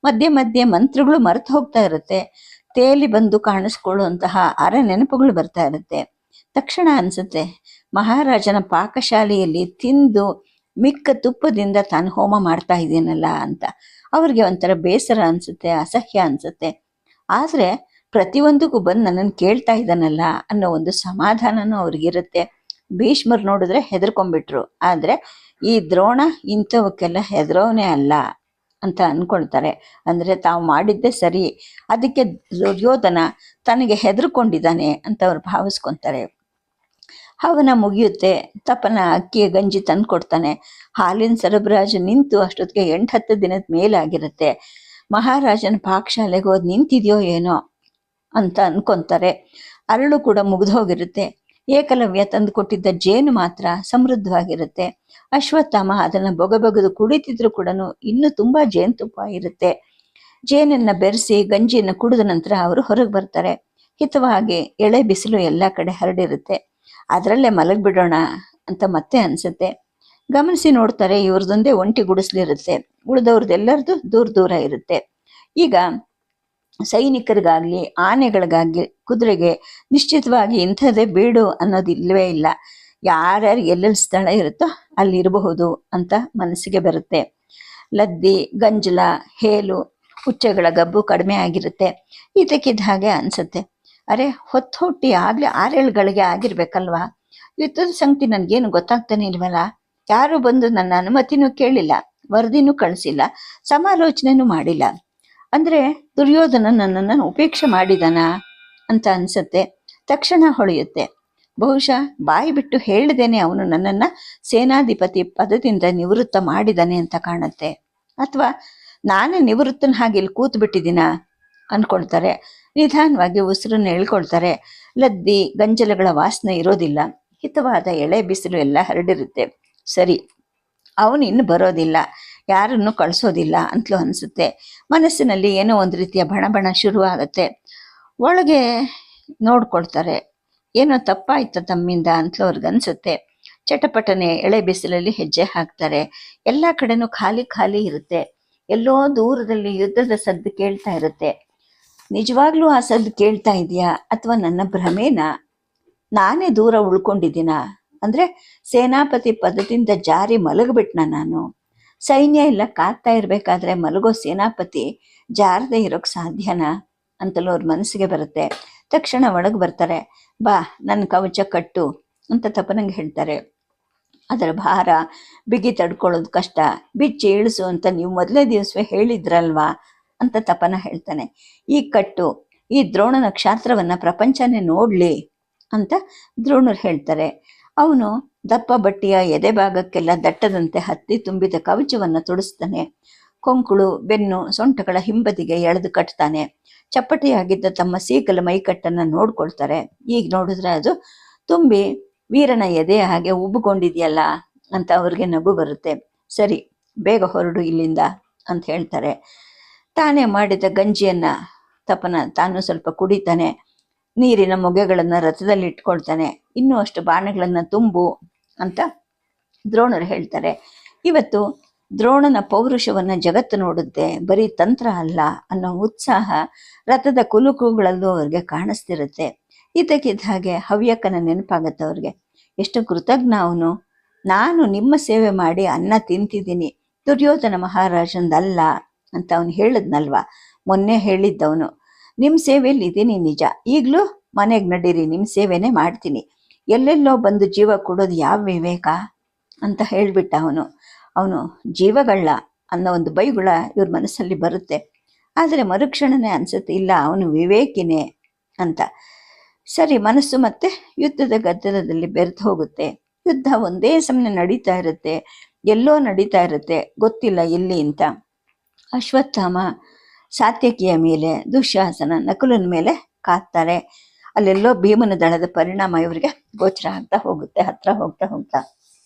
ಮಧ್ಯೆ ಮಧ್ಯೆ ಮಂತ್ರಗಳು ಮರೆತು ಹೋಗ್ತಾ ಇರುತ್ತೆ. ತೇಲಿ ಬಂದು ಕಾಣಿಸ್ಕೊಳ್ಳುವಂತಹ ನೆನಪುಗಳು ಬರ್ತಾ ಇರುತ್ತೆ. ತಕ್ಷಣ ಅನ್ಸುತ್ತೆ, ಮಹಾರಾಜನ ಪಾಕಶಾಲೆಯಲ್ಲಿ ತಿಂದು ಮಿಕ್ಕ ತುಪ್ಪದಿಂದ ತಾನು ಹೋಮ ಮಾಡ್ತಾ ಇದ್ದೀನಲ್ಲ ಅಂತ. ಅವ್ರಿಗೆ ಒಂಥರ ಬೇಸರ ಅನ್ಸುತ್ತೆ, ಅಸಹ್ಯ ಅನ್ಸುತ್ತೆ. ಆದರೆ ಪ್ರತಿಯೊಂದಕ್ಕೂ ಬಂದು ನನ್ನನ್ನು ಕೇಳ್ತಾ ಇದ್ದಾನಲ್ಲ ಅನ್ನೋ ಒಂದು ಸಮಾಧಾನನೂ ಅವ್ರಿಗಿರುತ್ತೆ. ಭೀಷ್ಮರು ನೋಡಿದ್ರೆ ಹೆದರ್ಕೊಂಡ್ಬಿಟ್ರು. ಆದರೆ ಈ ದ್ರೋಣ ಇಂಥವಕ್ಕೆಲ್ಲ ಹೆದರೋನೇ ಅಲ್ಲ ಅಂತ ಅನ್ಕೊಳ್ತಾರೆ. ಅಂದರೆ ತಾವು ಮಾಡಿದ್ದೇ ಸರಿ, ಅದಕ್ಕೆ ದುರ್ಯೋಧನ ತನಗೆ ಹೆದರ್ಕೊಂಡಿದ್ದಾನೆ ಅಂತ ಅವ್ರು ಭಾವಿಸ್ಕೊತಾರೆ. ಹವನ ಮುಗಿಯುತ್ತೆ. ತಪನ ಅಕ್ಕಿಯ ಗಂಜಿ ತಂದು ಕೊಡ್ತಾನೆ. ಹಾಲಿನ ಸರಬರಾಜು ನಿಂತು ಅಷ್ಟೊತ್ತಿಗೆ 8-10 ದಿನದ ಮೇಲಾಗಿರುತ್ತೆ. ಮಹಾರಾಜನ ಪಾಕಶಾಲೆಗೆ ಹೋದ್ ನಿಂತಿದೆಯೋ ಏನೋ ಅಂತ ಅನ್ಕೊಂತಾರೆ. ಅರಳು ಕೂಡ ಮುಗಿದು ಹೋಗಿರುತ್ತೆ. ಏಕಲವ್ಯ ತಂದು ಕೊಟ್ಟಿದ್ದ ಜೇನು ಮಾತ್ರ ಸಮೃದ್ಧವಾಗಿರುತ್ತೆ. ಅಶ್ವತ್ಥಾಮ ಅದನ್ನು ಬೊಗಬೊಗೆದು ಕುಡಿತಿದ್ರು ಕೂಡ ಇನ್ನೂ ತುಂಬಾ ಜೇನುತುಪ್ಪ ಇರುತ್ತೆ. ಜೇನನ್ನ ಬೆರೆಸಿ ಗಂಜಿಯನ್ನು ಕುಡಿದ ನಂತರ ಅವರು ಹೊರಗೆ ಬರ್ತಾರೆ. ಹಿತವಾಗಿ ಎಳೆ ಬಿಸಿಲು ಎಲ್ಲ ಕಡೆ ಹರಡಿರುತ್ತೆ. ಅದರಲ್ಲೇ ಮಲಗಿಬಿಡೋಣ ಅಂತ ಮತ್ತೆ ಅನ್ಸುತ್ತೆ. ಗಮನಿಸಿ ನೋಡ್ತಾರೆ, ಇವ್ರದೊಂದೇ ಒಂಟಿ ಗುಡಿಸ್ಲಿರುತ್ತೆ, ಉಳಿದವ್ರದ್ದೆಲ್ಲರದು ದೂರ ದೂರ ಇರುತ್ತೆ. ಈಗ ಸೈನಿಕರಿಗಾಗ್ಲಿ ಆನೆಗಳಿಗಾಗ್ಲಿ ಕುದುರೆಗೆ ನಿಶ್ಚಿತವಾಗಿ ಇಂಥದ್ದೇ ಬೀಡು ಅನ್ನೋದು ಇಲ್ಲವೇ ಇಲ್ಲ. ಯಾರ್ಯಾರು ಎಲ್ಲೆಲ್ಲಿ ಸ್ಥಳ ಇರುತ್ತೋ ಅಲ್ಲಿ ಇರಬಹುದು ಅಂತ ಮನಸ್ಸಿಗೆ ಬರುತ್ತೆ. ಲದ್ದಿ, ಗಂಜಲ, ಹೇಲು, ಹುಚ್ಚೆಗಳ ಗಬ್ಬು ಕಡಿಮೆ ಆಗಿರುತ್ತೆ. ಇದಕ್ಕಿದ್ದ ಹಾಗೆ ಅನ್ಸುತ್ತೆ, ಅರೆ ಹೊತ್ತಿ ಆಗ್ಲೇ 6-7 ಗಳಿಗೆ ಆಗಿರ್ಬೇಕಲ್ವಾ? ಯುದ್ಧದ ಸಂಗತಿ ನನಗೇನು ಗೊತ್ತಾಗ್ತಾನೆ ಇಲ್ವಲ್ಲ. ಯಾರು ಬಂದು ನನ್ನ ಅನುಮತಿನೂ ಕೇಳಿಲ್ಲ, ವರದಿನೂ ಕಳಿಸಿಲ್ಲ, ಸಮಾಲೋಚನೆನೂ ಮಾಡಿಲ್ಲ. ಅಂದ್ರೆ ದುರ್ಯೋಧನ ನನ್ನನ್ನು ಉಪೇಕ್ಷೆ ಮಾಡಿದಾನ ಅಂತ ಅನ್ಸುತ್ತೆ. ತಕ್ಷಣ ಹೊಳೆಯುತ್ತೆ, ಬಹುಶಃ ಬಾಯಿ ಬಿಟ್ಟು ಹೇಳಿದೇನೆ ಅವನು ನನ್ನನ್ನ ಸೇನಾಧಿಪತಿ ಪದದಿಂದ ನಿವೃತ್ತ ಮಾಡಿದಾನೆ ಅಂತ ಕಾಣುತ್ತೆ. ಅಥವಾ ನಾನೇ ನಿವೃತ್ತನ ಹಾಗೆ ಇಲ್ಲಿ ಕೂತು ಬಿಟ್ಟಿದ್ದೀನ ಅನ್ಕೊಳ್ತಾರೆ. ನಿಧಾನವಾಗಿ ಉಸಿರನ್ನು ಎಳ್ಕೊಳ್ತಾರೆ. ಲದ್ದಿ ಗಂಜಲಗಳ ವಾಸನೆ ಇರೋದಿಲ್ಲ. ಹಿತವಾದ ಎಳೆ ಬಿಸಿಲು ಎಲ್ಲ ಹರಡಿರುತ್ತೆ. ಸರಿ, ಅವನು ಇನ್ನು ಬರೋದಿಲ್ಲ, ಯಾರನ್ನು ಕಳಿಸೋದಿಲ್ಲ ಅಂತಲೂ ಅನಿಸುತ್ತೆ. ಮನಸ್ಸಿನಲ್ಲಿ ಏನೋ ಒಂದು ರೀತಿಯ ಬಣಬಣ ಶುರುವಾಗುತ್ತೆ. ಒಳಗೆ ನೋಡ್ಕೊಳ್ತಾರೆ, ಏನೋ ತಪ್ಪಾಯ್ತು ತಮ್ಮಿಂದ ಅಂತಲೂ ಅವ್ರಿಗನ್ಸುತ್ತೆ. ಚಟಪಟನೆ ಎಳೆ ಬಿಸಿಲಲ್ಲಿ ಹೆಜ್ಜೆ ಹಾಕ್ತಾರೆ. ಎಲ್ಲ ಕಡೆನೂ ಖಾಲಿ ಖಾಲಿ ಇರುತ್ತೆ. ಎಲ್ಲೋ ದೂರದಲ್ಲಿ ಯುದ್ಧದ ಸದ್ದು ಕೇಳ್ತಾ ಇರುತ್ತೆ. ನಿಜವಾಗ್ಲೂ ಆ ಸದ್ದು ಕೇಳ್ತಾ ಇದೆಯಾ ಅಥವಾ ನನ್ನ ಭ್ರಮೇನ? ನಾನೇ ದೂರ ಉಳ್ಕೊಂಡಿದ್ದೀನ? ಅಂದರೆ ಸೇನಾಪತಿ ಪದದಿಂದ ಜಾರಿ ಮಲಗಿಬಿಟ್ನ ನಾನು? ಸೈನ್ಯ ಎಲ್ಲ ಕಾಗ್ತಾ ಇರಬೇಕಾದ್ರೆ ಮಲಗೋ ಸೇನಾಪತಿ ಜಾರದೆ ಇರೋಕ್ಕೆ ಸಾಧ್ಯನಾ ಅಂತಲೂ ಅವ್ರ ಮನಸ್ಸಿಗೆ ಬರುತ್ತೆ. ತಕ್ಷಣ ಒಳಗೆ ಬರ್ತಾರೆ. ಬಾ, ನನ್ನ ಕವಚ ಕಟ್ಟು ಅಂತ ತಪನಂಗೆ ಹೇಳ್ತಾರೆ. ಅದರ ಭಾರ ಬಿಗಿ ತಡ್ಕೊಳ್ಳೋದು ಕಷ್ಟ, ಬಿಚ್ಚಿ ಇಳಿಸು ಅಂತ ನೀವು ಮೊದಲೇ ದಿವಸವೇ ಹೇಳಿದ್ರಲ್ವಾ ಅಂತ ತಪನ ಹೇಳ್ತಾನೆ. ಈ ಕಟ್ಟು, ಈ ದ್ರೋಣನ ಕ್ಷಾತ್ರವನ್ನು ಪ್ರಪಂಚನೇ ನೋಡಲಿ ಅಂತ ದ್ರೋಣರು ಹೇಳ್ತಾರೆ. ಅವನು ದಪ್ಪ ಬಟ್ಟೆಯ ಎದೆ ಭಾಗಕ್ಕೆಲ್ಲ ದಟ್ಟದಂತೆ ಹತ್ತಿ ತುಂಬಿದ ಕವಚವನ್ನು ತೊಡಿಸ್ತಾನೆ. ಕೊಂಕುಳು, ಬೆನ್ನು, ಸೊಂಟಗಳ ಹಿಂಬದಿಗೆ ಎಳೆದು ಕಟ್ತಾನೆ. ಚಪ್ಪಟೆಯಾಗಿದ್ದ ತಮ್ಮ ಸೀಕಲ ಮೈಕಟ್ಟನ್ನು ನೋಡ್ಕೊಳ್ತಾರೆ. ಈಗ ನೋಡಿದ್ರೆ ಅದು ತುಂಬಿ ವೀರನ ಎದೆಯ ಹಾಗೆ ಉಬ್ಬುಕೊಂಡಿದೆಯಲ್ಲ ಅಂತ ಅವ್ರಿಗೆ ನಗು ಬರುತ್ತೆ. ಸರಿ, ಬೇಗ ಹೊರಡು ಇಲ್ಲಿಂದ ಅಂತ ಹೇಳ್ತಾರೆ. ತಾನೇ ಮಾಡಿದ ಗಂಜಿಯನ್ನ ತಪನ ತಾನು ಸ್ವಲ್ಪ ಕುಡಿತಾನೆ. ನೀರಿನ ಮೊಗೆಗಳನ್ನು ರಥದಲ್ಲಿ ಇಟ್ಕೊಳ್ತಾನೆ. ಇನ್ನೂ ಅಷ್ಟು ಬಾಣಗಳನ್ನು ತುಂಬು ಅಂತ ದ್ರೋಣರು ಹೇಳ್ತಾರೆ. ಇವತ್ತು ದ್ರೋಣನ ಪೌರುಷವನ್ನು ಜಗತ್ತು ನೋಡುತ್ತೆ, ಬರೀ ತಂತ್ರ ಅಲ್ಲ ಅನ್ನೋ ಉತ್ಸಾಹ ರಥದ ಕುಲುಕುಗಳಲ್ಲೂ ಅವ್ರಿಗೆ ಕಾಣಿಸ್ತಿರುತ್ತೆ. ಇದಕ್ಕಿದ್ದ ಹಾಗೆ ಹವ್ಯಕನ ನೆನಪಾಗತ್ತೆ ಅವ್ರಿಗೆ. ಎಷ್ಟು ಕೃತಜ್ಞ ಅವನು. ನಾನು ನಿಮ್ಮ ಸೇವೆ ಮಾಡಿ ಅನ್ನ ತಿಂತಿದ್ದೀನಿ, ದುರ್ಯೋಧನ ಮಹಾರಾಜಂದಲ್ಲ ಅಂತ ಅವನು ಹೇಳಿದ್ನಲ್ವಾ, ಮೊನ್ನೆ ಹೇಳಿದ್ದವನು. ನಿಮ್ಮ ಸೇವೆಯಲ್ಲಿ ಇದ್ದೀನಿ ನಿಜ, ಈಗಲೂ ಮನೆಗೆ ನಡೀರಿ, ನಿಮ್ಮ ಸೇವೆನೇ ಮಾಡ್ತೀನಿ, ಎಲ್ಲೆಲ್ಲೋ ಬಂದು ಜೀವ ಕೊಡೋದು ಯಾವ ವಿವೇಕ ಅಂತ ಹೇಳಿಬಿಟ್ಟ ಅವನು ಜೀವಗಳ್ಳ ಅನ್ನೋ ಒಂದು ಬೈಗುಳ ಇವ್ರ ಮನಸ್ಸಲ್ಲಿ ಬರುತ್ತೆ. ಆದರೆ ಮರುಕ್ಷಣನೇ ಅನ್ಸುತ್ತೆ, ಇಲ್ಲ ಅವನು ವಿವೇಕಿನೇ ಅಂತ. ಸರಿ, ಮನಸ್ಸು ಮತ್ತೆ ಯುದ್ಧದ ಗದ್ದಲದಲ್ಲಿ ಬೆರೆತು ಹೋಗುತ್ತೆ. ಯುದ್ಧ ಒಂದೇ ಸಮನೆ ನಡೀತಾ ಇರುತ್ತೆ, ಎಲ್ಲೋ ನಡೀತಾ ಇರುತ್ತೆ, ಗೊತ್ತಿಲ್ಲ ಎಲ್ಲಿ ಅಂತ. ಅಶ್ವತ್ಥಾಮ ಸಾತ್ಯಕಿಯ ಮೇಲೆ, ದುಶ್ಯಾಸನ ನಕುಲನ ಮೇಲೆ ಕಾದ್ತಾರೆ. ಅಲ್ಲೆಲ್ಲೋ ಭೀಮನ ದಳದ ಪರಿಣಾಮ ಇವರಿಗೆ ಗೋಚರ ಆಗ್ತಾ ಹೋಗುತ್ತೆ. ಹತ್ರ ಹೋಗ್ತಾ ಹೋಗ್ತಾ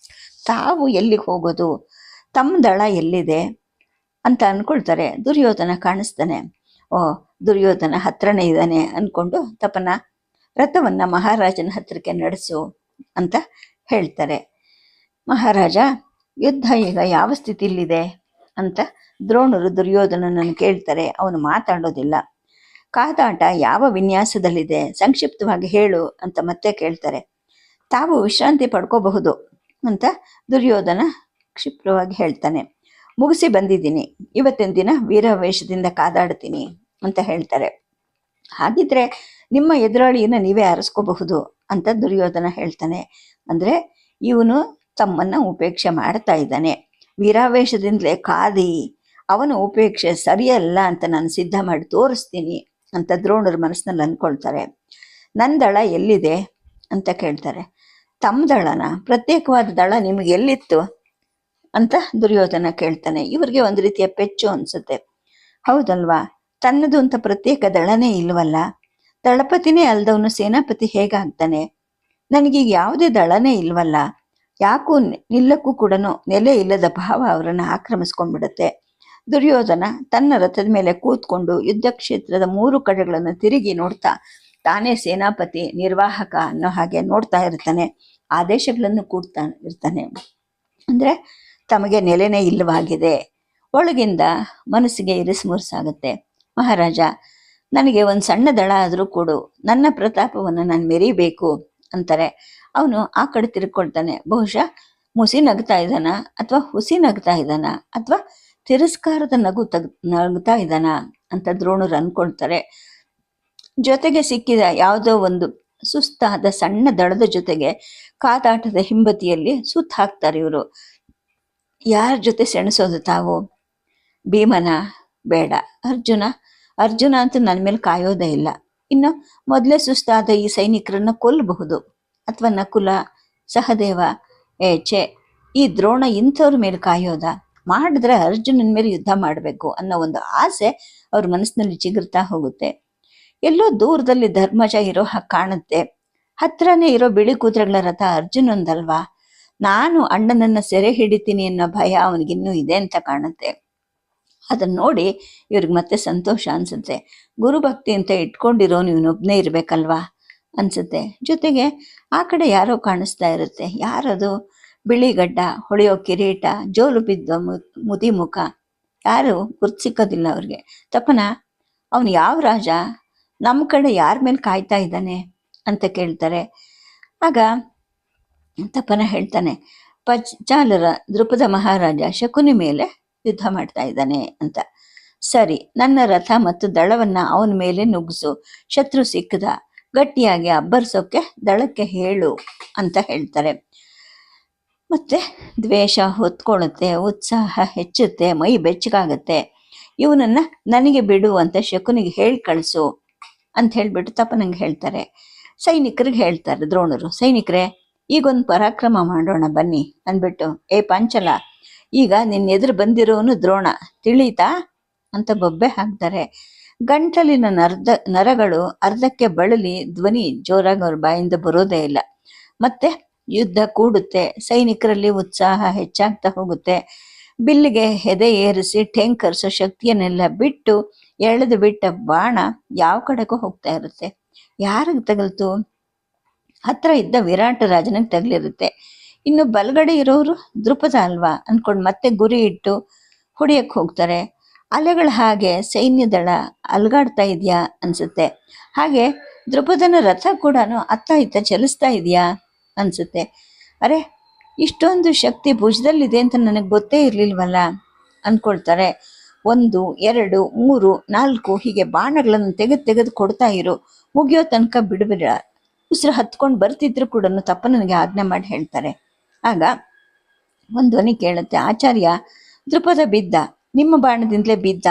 ತಾವು ಎಲ್ಲಿಗೆ ಹೋಗೋದು, ತಮ್ಮ ದಳ ಎಲ್ಲಿದೆ ಅಂತ ಅನ್ಕೊಳ್ತಾರೆ. ದುರ್ಯೋಧನ ಕಾಣಿಸ್ತಾನೆ. ಓ, ದುರ್ಯೋಧನ ಹತ್ರನೇ ಇದ್ದಾನೆ ಅನ್ಕೊಂಡು ತಪನ ರಥವನ್ನ ಮಹಾರಾಜನ ಹತ್ರಕ್ಕೆ ನಡೆಸು ಅಂತ ಹೇಳ್ತಾರೆ. ಮಹಾರಾಜ, ಯುದ್ಧ ಈಗ ಯಾವ ಸ್ಥಿತಿಲಿದೆ ಅಂತ ದ್ರೋಣರು ದುರ್ಯೋಧನನನ್ನು ಕೇಳ್ತಾರೆ. ಅವನು ಮಾತಾಡೋದಿಲ್ಲ. ಕಾದಾಟ ಯಾವ ವಿನ್ಯಾಸದಲ್ಲಿದೆ ಸಂಕ್ಷಿಪ್ತವಾಗಿ ಹೇಳು ಅಂತ ಮತ್ತೆ ಕೇಳ್ತಾರೆ. ತಾವು ವಿಶ್ರಾಂತಿ ಪಡ್ಕೋಬಹುದು ಅಂತ ದುರ್ಯೋಧನ ಕ್ಷಿಪ್ರವಾಗಿ ಹೇಳ್ತಾನೆ. ಮುಗಿಸಿ ಬಂದಿದ್ದೀನಿ, ಇವತ್ತಿನ ದಿನ ವೀರಾವೇಶದಿಂದ ಕಾದಾಡ್ತೀನಿ ಅಂತ ಹೇಳ್ತಾರೆ. ಹಾಗಿದ್ರೆ ನಿಮ್ಮ ಎದುರಾಳಿಯನ್ನ ನೀವೇ ಆರಿಸ್ಕೋಬಹುದು ಅಂತ ದುರ್ಯೋಧನ ಹೇಳ್ತಾನೆ. ಅಂದ್ರೆ ಇವನು ತಮ್ಮನ್ನ ಉಪೇಕ್ಷೆ ಮಾಡ್ತಾ ಇದ್ದಾನೆ. ವೀರಾವೇಶದಿಂದಲೇ ಕಾದಿ ಅವನ ಉಪೇಕ್ಷೆ ಸರಿಯಲ್ಲ ಅಂತ ನಾನು ಸಿದ್ಧ ಮಾಡಿ ತೋರಿಸ್ತೀನಿ ಅಂತ ದ್ರೋಣರ ಮನಸ್ಸಿನಲ್ಲಿ ಅಂದ್ಕೊಳ್ತಾರೆ. ನನ್ನ ದಳ ಎಲ್ಲಿದೆ ಅಂತ ಕೇಳ್ತಾರೆ. ತಮ್ಮ ದಳನ, ಪ್ರತ್ಯೇಕವಾದ ದಳ ನಿಮಗೆ ಎಲ್ಲಿತ್ತು ಅಂತ ದುರ್ಯೋಧನ ಕೇಳ್ತಾನೆ. ಇವ್ರಿಗೆ ಒಂದು ರೀತಿಯ ಪೆಚ್ಚು ಅನ್ಸುತ್ತೆ. ಹೌದಲ್ವಾ, ತನ್ನದು ಅಂತ ಪ್ರತ್ಯೇಕ ದಳನೇ ಇಲ್ವಲ್ಲ, ದಳಪತಿನೇ ಅಲ್ದವನು ಸೇನಾಪತಿ ಹೇಗಾಗ್ತಾನೆ? ನನಗೀಗ ಯಾವುದೇ ದಳನೇ ಇಲ್ವಲ್ಲ, ಯಾಕೂ ನಿಲ್ಲಕ್ಕೂ ಕೂಡ ನೆಲೆ ಇಲ್ಲದ ಭಾವ ಅವರನ್ನು ಆಕ್ರಮಿಸ್ಕೊಂಡ್ಬಿಡುತ್ತೆ. ದುರ್ಯೋಧನ ತನ್ನ ರಥದ ಮೇಲೆ ಕೂತ್ಕೊಂಡು ಯುದ್ಧ ಕ್ಷೇತ್ರದ 3 ಕಡೆಗಳನ್ನು ತಿರುಗಿ ನೋಡ್ತಾ ತಾನೇ ಸೇನಾಪತಿ ನಿರ್ವಾಹಕ ಅನ್ನೋ ಹಾಗೆ ನೋಡ್ತಾ ಇರ್ತಾನೆ. ಆದೇಶಗಳನ್ನು ಕೂಡ್ತಾ ಇರ್ತಾನೆ. ಅಂದ್ರೆ ತಮಗೆ ನೆಲೆನೇ ಇಲ್ಲವಾಗಿದೆ. ಒಳಗಿಂದ ಮನಸ್ಸಿಗೆ ಇರಿಸುಮುರುಸಾಗುತ್ತೆ. ಮಹಾರಾಜ, ನನಗೆ ಒಂದು ಸಣ್ಣ ದಳ ಆದರೂ ಕೊಡು, ನನ್ನ ಪ್ರತಾಪವನ್ನು ನಾನು ಮೆರಿಬೇಕು ಅಂತಾರೆ. ಅವನು ಆ ಕಡೆ ತಿರ್ಕೊಳ್ತಾನೆ. ಬಹುಶಃ ಮುಸಿ ನಗ್ತಾ ಇದ್ದಾನ, ಅಥವಾ ಹುಸಿ ನಗ್ತಾ ಇದ್ದಾನ, ಅಥವಾ ತಿರಸ್ಕಾರದ ನಗ್ತಾ ಇದ್ದಾನ ಅಂತ ದ್ರೋಣರು ಅನ್ಕೊಳ್ತಾರೆ. ಜೊತೆಗೆ ಸಿಕ್ಕಿದ ಯಾವುದೋ ಒಂದು ಸುಸ್ತಾದ ಸಣ್ಣ ದಳದ ಜೊತೆಗೆ ಕಾದಾಟದ ಹಿಂಬದಿಯಲ್ಲಿ ಸುತ್ತ ಹಾಕ್ತಾರೆ ಇವರು. ಯಾರ ಜೊತೆ ಸೆಣಸೋದು ತಾವು? ಭೀಮನ? ಬೇಡ. ಅರ್ಜುನ ಅಂತೂ ನನ್ನ ಮೇಲೆ ಕಾಯೋದೇ ಇಲ್ಲ. ಇನ್ನು ಮೊದಲೇ ಸುಸ್ತಾದ ಈ ಸೈನಿಕರನ್ನ ಕೊಲ್ಲಬಹುದು. ಅಥವಾ ನಕುಲ, ಸಹದೇವ, ಈ ದ್ರೋಣ ಇಂಥವ್ರ ಮೇಲೆ ಕಾಯೋದ? ಮಾಡಿದ್ರೆ ಅರ್ಜುನನ ಮೇಲೆ ಯುದ್ಧ ಮಾಡಬೇಕು ಅನ್ನೋ ಒಂದು ಆಸೆ ಅವ್ರ ಮನಸ್ಸಿನಲ್ಲಿ ಚಿಗುರ್ತಾ ಹೋಗುತ್ತೆ. ಎಲ್ಲೋ ದೂರದಲ್ಲಿ ಧರ್ಮಜ ಇರೋ ಹಾಗೆ ಕಾಣುತ್ತೆ. ಹತ್ರನೇ ಇರೋ ಬಿಳಿ ಕುದುರೆಗಳ ರಥ ಅರ್ಜುನಂದಲ್ವಾ? ನಾನು ಅಣ್ಣನನ್ನ ಸೆರೆ ಹಿಡಿತೀನಿ ಅನ್ನೋ ಭಯ ಅವನಿಗಿನ್ನೂ ಇದೆ ಅಂತ ಕಾಣುತ್ತೆ. ಅದನ್ನ ನೋಡಿ ಇವ್ರಿಗೆ ಮತ್ತೆ ಸಂತೋಷ ಅನ್ಸುತ್ತೆ. ಗುರುಭಕ್ತಿ ಅಂತ ಇಟ್ಕೊಂಡಿರೋನು ಇವನೊಬ್ನೇ ಇರ್ಬೇಕಲ್ವಾ ಅನ್ಸುತ್ತೆ. ಜೊತೆಗೆ ಆ ಕಡೆ ಯಾರೋ ಕಾಣಿಸ್ತಾ ಇರುತ್ತೆ. ಯಾರದು? ಬಿಳಿ ಗಡ್ಡ, ಹೊಳೆಯೋ ಕಿರೀಟ, ಜೋಲು ಬಿದ್ದ ಮುದಿ ಮುಖ. ಯಾರು ಗುರ್ತಿಸಿಕ್ಕೋದಿಲ್ಲ ಅವ್ರಿಗೆ. ತಪನ, ಅವನು ಯಾವ ರಾಜ? ನಮ್ಮ ಕಡೆ ಯಾರ ಮೇಲೆ ಕಾಯ್ತಾ ಇದ್ದಾನೆ ಅಂತ ಕೇಳ್ತಾರೆ. ಆಗ ತಪನ ಹೇಳ್ತಾನೆ, ಪಂಚಾಲರ ದೃಪದ ಮಹಾರಾಜ ಶಕುನಿ ಮೇಲೆ ಯುದ್ಧ ಮಾಡ್ತಾ ಇದ್ದಾನೆ ಅಂತ. ಸರಿ, ನನ್ನ ರಥ ಮತ್ತು ದಳವನ್ನ ಅವನ ಮೇಲೆ ನುಗ್ಗಿಸು. ಶತ್ರು ಸಿಕ್ಕದ ಗಟ್ಟಿಯಾಗಿ ಅಬ್ಬರ್ಸೋಕೆ ದಳಕ್ಕೆ ಹೇಳು ಅಂತ ಹೇಳ್ತಾರೆ. ಮತ್ತೆ ದ್ವೇಷ ಹೊತ್ಕೊಳ್ಳುತ್ತೆ, ಉತ್ಸಾಹ ಹೆಚ್ಚುತ್ತೆ, ಮೈ ಬೆಚ್ಚಗಾಗತ್ತೆ. ಇವನನ್ನ ನನಗೆ ಬಿಡು ಅಂತ ಶಕುನಿಗೆ ಹೇಳಿ ಕಳಿಸು ಅಂತ ಹೇಳ್ಬಿಟ್ಟು ತಪನಂಗೆ ಹೇಳ್ತಾರೆ. ಸೈನಿಕರಿಗೆ ಹೇಳ್ತಾರೆ ದ್ರೋಣರು, ಸೈನಿಕರೇ, ಈಗೊಂದು ಪರಾಕ್ರಮ ಮಾಡೋಣ ಬನ್ನಿ ಅಂದ್ಬಿಟ್ಟು, ಪಾಂಚಲ, ಈಗ ನಿನ್ನ ಎದುರು ಬಂದಿರೋನು ದ್ರೋಣ, ತಿಳಿತಾ ಅಂತ ಬೊಬ್ಬೆ ಹಾಕ್ತಾರೆ. ಗಂಟಲಿನ ನರಗಳು ಅರ್ಧಕ್ಕೆ ಬಳಲಿ ಧ್ವನಿ ಜೋರಾಗಿ ಅವ್ರ ಬಾಯಿಂದ ಬರೋದೇ ಇಲ್ಲ. ಮತ್ತೆ ಯುದ್ಧ ಕೂಡುತ್ತೆ. ಸೈನಿಕರಲ್ಲಿ ಉತ್ಸಾಹ ಹೆಚ್ಚಾಗ್ತಾ ಹೋಗುತ್ತೆ. ಬಿಲ್ಲಿಗೆ ಹೆದೆ ಏರಿಸಿ ಠೇಂಕರಿಸೋ ಶಕ್ತಿಯನ್ನೆಲ್ಲ ಬಿಟ್ಟು ಎಳೆದು ಬಿಟ್ಟ ಬಾಣ ಯಾವ ಕಡೆಗೂ ಹೋಗ್ತಾ ಇರುತ್ತೆ. ಯಾರಿಗೆ ತಗಲ್ತು? ಹತ್ರ ಇದ್ದ ವಿರಾಟ ರಾಜನಿಗೆ ತಗಲಿರುತ್ತೆ. ಇನ್ನು ಬಲಗಡೆ ಇರೋರು ದೃಪದ ಅಲ್ವಾ ಅನ್ಕೊಂಡು ಮತ್ತೆ ಗುರಿ ಇಟ್ಟು ಹೊಡಿಯಕ್ಕೆ ಹೋಗ್ತಾರೆ. ಅಲೆಗಳ ಹಾಗೆ ಸೈನ್ಯ ದಳ ಅಲ್ಗಾಡ್ತಾ ಇದೆಯಾ ಅನ್ಸುತ್ತೆ. ಹಾಗೆ ದೃಪದನ ರಥ ಕೂಡ ಅತ್ತ ಇತ್ತ ಚಲಿಸ್ತಾ ಇದೆಯಾ ಅನ್ಸುತ್ತೆ. ಅರೆ, ಇಷ್ಟೊಂದು ಶಕ್ತಿ ಭುಜದಲ್ಲಿದೆ ಅಂತ ನನಗೆ ಗೊತ್ತೇ ಇರಲಿಲ್ವಲ್ಲ ಅಂದ್ಕೊಳ್ತಾರೆ. 1, 2, 3, 4 ಹೀಗೆ ಬಾಣಗಳನ್ನು ತೆಗೆದು ಕೊಡ್ತಾ ಇರು, ಮುಗಿಯೋ ತನಕ ಬಿಡಬೇಡ. ಉಸಿರು ಹತ್ಕೊಂಡು ಬರ್ತಿದ್ರು ಕೂಡ ತಪ್ಪ ನನಗೆ ಆಜ್ಞೆ ಮಾಡಿ ಹೇಳ್ತಾರೆ. ಆಗ ಒಂದು ಧ್ವನಿ ಕೇಳುತ್ತೆ, ಆಚಾರ್ಯ, ದೃಪದ ಬಿದ್ದ, ನಿಮ್ಮ ಬಾಣದಿಂದಲೇ ಬಿದ್ದ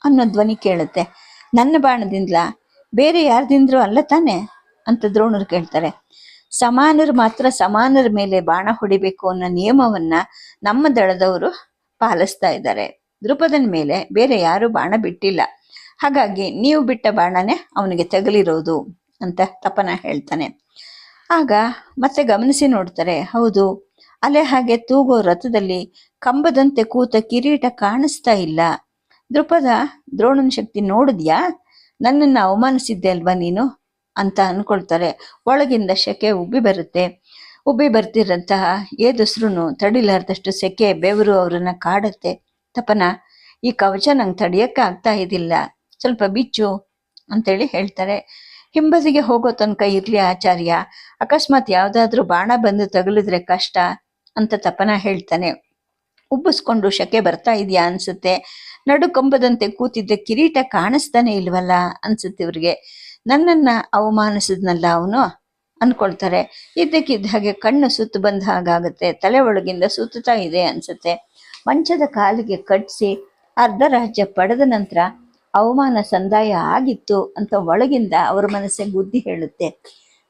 ಅನ್ನೋ ಧ್ವನಿ ಕೇಳುತ್ತೆ. ನನ್ನ ಬಾಣದಿಂದಲ? ಬೇರೆ ಯಾರ್ದಿಂದ್ರೂ ಅಲ್ಲ ತಾನೆ ಅಂತ ದ್ರೋಣರು ಕೇಳ್ತಾರೆ. ಸಮಾನರು ಮಾತ್ರ ಸಮಾನರ ಮೇಲೆ ಬಾಣ ಹೊಡಿಬೇಕು ಅನ್ನೋ ನಿಯಮವನ್ನ ನಮ್ಮ ದಳದವರು ಪಾಲಿಸ್ತಾ ಇದ್ದಾರೆ. ದೃಪದನ ಮೇಲೆ ಬೇರೆ ಯಾರು ಬಾಣ ಬಿಟ್ಟಿಲ್ಲ. ಹಾಗಾಗಿ ನೀವು ಬಿಟ್ಟ ಬಾಣನೇ ಅವನಿಗೆ ತಗಲಿರೋದು ಅಂತ ತಪನ ಹೇಳ್ತಾನೆ. ಆಗ ಮತ್ತೆ ಗಮನಿಸಿ ನೋಡ್ತಾರೆ, ಹೌದು, ಅಲೆ ಹಾಗೆ ತೂಗೋ ರಥದಲ್ಲಿ ಕಂಬದಂತೆ ಕೂತ ಕಿರೀಟ ಕಾಣಿಸ್ತಾ ಇಲ್ಲ. ದೃಪದ ದ್ರೋಣನ ಶಕ್ತಿ ನೋಡಿದ್ಯಾ? ನನ್ನನ್ನು ಅವಮಾನಿಸಿದ್ದೆ ಅಲ್ವಾ ನೀನು ಅಂತ ಅನ್ಕೊಳ್ತಾರೆ. ಒಳಗಿಂದ ಶೆಕೆ ಉಬ್ಬಿ ಬರುತ್ತೆ. ಉಬ್ಬಿ ಬರ್ತಿರಂತಹ ಏದುಸ್ರು ತಡಿಲಾರ್ದಷ್ಟು ಸೆಕೆ ಬೆವರು ಅವ್ರನ್ನ ಕಾಡುತ್ತೆ. ತಪನ, ಈ ಕವಚ ನಂಗೆ ತಡಿಯಕ್ಕೆ ಆಗ್ತಾ ಇದ್ದಿಲ್ಲ, ಸ್ವಲ್ಪ ಬಿಚ್ಚು ಅಂತೇಳಿ ಹೇಳ್ತಾರೆ. ಹಿಂಬದಿಗೆ ಹೋಗೋ ತನಕ ಇರ್ಲಿ ಆಚಾರ್ಯ, ಅಕಸ್ಮಾತ್ ಯಾವ್ದಾದ್ರೂ ಬಾಣ ಬಂದು ತಗುಲಿದ್ರೆ ಕಷ್ಟ ಅಂತ ತಪನ ಹೇಳ್ತಾನೆ. ಉಬ್ಬಿಸ್ಕೊಂಡು ಶಕೆ ಬರ್ತಾ ಇದೆಯಾ ಅನ್ಸುತ್ತೆ. ನಡು ಕಂಬದಂತೆ ಕೂತಿದ್ದ ಕಿರೀಟ ಕಾಣಿಸ್ತಾನೆ ಇಲ್ವಲ್ಲ ಅನ್ಸುತ್ತೆ ಇವ್ರಿಗೆ. ನನ್ನನ್ನ ಅವಮಾನಿಸಿದ್ನಲ್ಲ ಅವನು ಅನ್ಕೊಳ್ತಾರೆ. ಇದ್ದಕ್ಕಿದ್ದ ಹಾಗೆ ಕಣ್ಣು ಸುತ್ತು ಬಂದ ಹಾಗಾಗುತ್ತೆ. ತಲೆ ಒಳಗಿಂದ ಸುತ್ತಾ ಇದೆ ಅನ್ಸುತ್ತೆ. ಮಂಚದ ಕಾಲಿಗೆ ಕಟ್ಟಿಸಿ ಅರ್ಧ ರಾಜ್ಯ ಪಡೆದ ನಂತರ ಅವಮಾನ ಸಂದಾಯ ಆಗಿತ್ತು ಅಂತ ಒಳಗಿಂದ ಅವ್ರ ಮನಸ್ಸೆ ಬುದ್ಧಿ ಹೇಳುತ್ತೆ.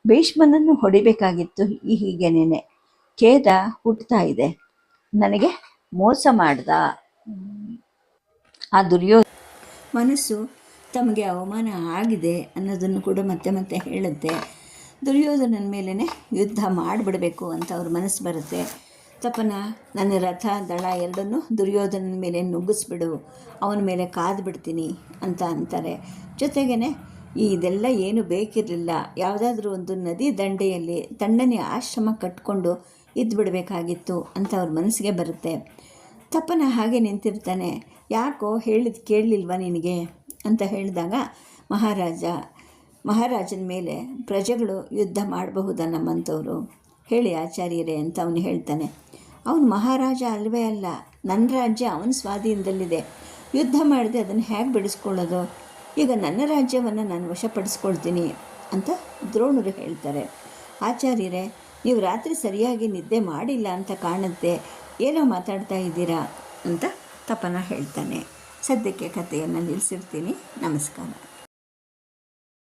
ಭೀಷ್ಮನನ್ನು ಹೊಡಿಬೇಕಾಗಿತ್ತು, ಹೀಗೇನೇನೆ ಖೇದ ಹುಟ್ಟುತ್ತಾ ಇದೆ, ನನಗೆ ಮೋಸ ಮಾಡ್ದ. ಆ ಮನಸ್ಸು ತಮಗೆ ಅವಮಾನ ಆಗಿದೆ ಅನ್ನೋದನ್ನು ಕೂಡ ಮತ್ತೆ ಮತ್ತೆ ಹೇಳುತ್ತೆ. ದುರ್ಯೋಧನನ ಮೇಲೇ ಯುದ್ಧ ಮಾಡಿಬಿಡಬೇಕು ಅಂತ ಅವ್ರ ಮನಸ್ಸು ಬರುತ್ತೆ. ತಪನ, ನನ್ನ ರಥ ದಳ ಎರಡನ್ನೂ ದುರ್ಯೋಧನನ ಮೇಲೆ ನುಗ್ಗಿಸ್ಬಿಡು, ಅವನ ಮೇಲೆ ಕಾದು ಬಿಡ್ತೀನಿ ಅಂತ ಅಂತಾರೆ. ಜೊತೆಗೇ ಇದೆಲ್ಲ ಏನು ಬೇಕಿರಲಿಲ್ಲ, ಯಾವುದಾದ್ರೂ ಒಂದು ನದಿ ದಂಡೆಯಲ್ಲಿ ತಣ್ಣನೆ ಆಶ್ರಮ ಕಟ್ಕೊಂಡು ಇದ್ದುಬಿಡಬೇಕಾಗಿತ್ತು ಅಂತ ಅವ್ರ ಮನಸ್ಸಿಗೆ ಬರುತ್ತೆ. ತಪನ ಹಾಗೆ ನಿಂತಿರ್ತಾನೆ. ಯಾಕೋ ಹೇಳಿದ ಕೇಳಲಿಲ್ವ ನಿನಗೆ ಅಂತ ಹೇಳಿದಾಗ, ಮಹಾರಾಜನ ಮೇಲೆ ಪ್ರಜೆಗಳು ಯುದ್ಧ ಮಾಡಬಹುದಾ ನಮ್ಮಂಥವ್ರು, ಹೇಳಿ ಆಚಾರ್ಯರೇ ಅಂತ ಅವನು ಹೇಳ್ತಾನೆ. ಅವನು ಮಹಾರಾಜ ಅಲ್ವೇ ಅಲ್ಲ, ನನ್ನ ರಾಜ್ಯ ಅವನ ಸ್ವಾಧೀನದಲ್ಲಿದೆ, ಯುದ್ಧ ಮಾಡದೆ ಅದನ್ನು ಹೇಗೆ ಬಿಡಿಸ್ಕೊಳ್ಳೋದು? ಈಗ ನನ್ನ ರಾಜ್ಯವನ್ನು ನಾನು ವಶಪಡಿಸ್ಕೊಳ್ತೀನಿ ಅಂತ ದ್ರೋಣರು ಹೇಳ್ತಾರೆ. ಆಚಾರ್ಯರೇ, ನೀವು ರಾತ್ರಿ ಸರಿಯಾಗಿ ನಿದ್ದೆ ಮಾಡಿಲ್ಲ ಅಂತ ಕಾಣುತ್ತೆ, ಏನೋ ಮಾತಾಡ್ತಾ ಇದ್ದೀರಾ ಅಂತ ತಪನ ಹೇಳ್ತಾನೆ. ಸದ್ಯಕ್ಕೆ ಕಥೆಯನ್ನು ನಿಲ್ಲಿಸಿರ್ತೀನಿ. ನಮಸ್ಕಾರ.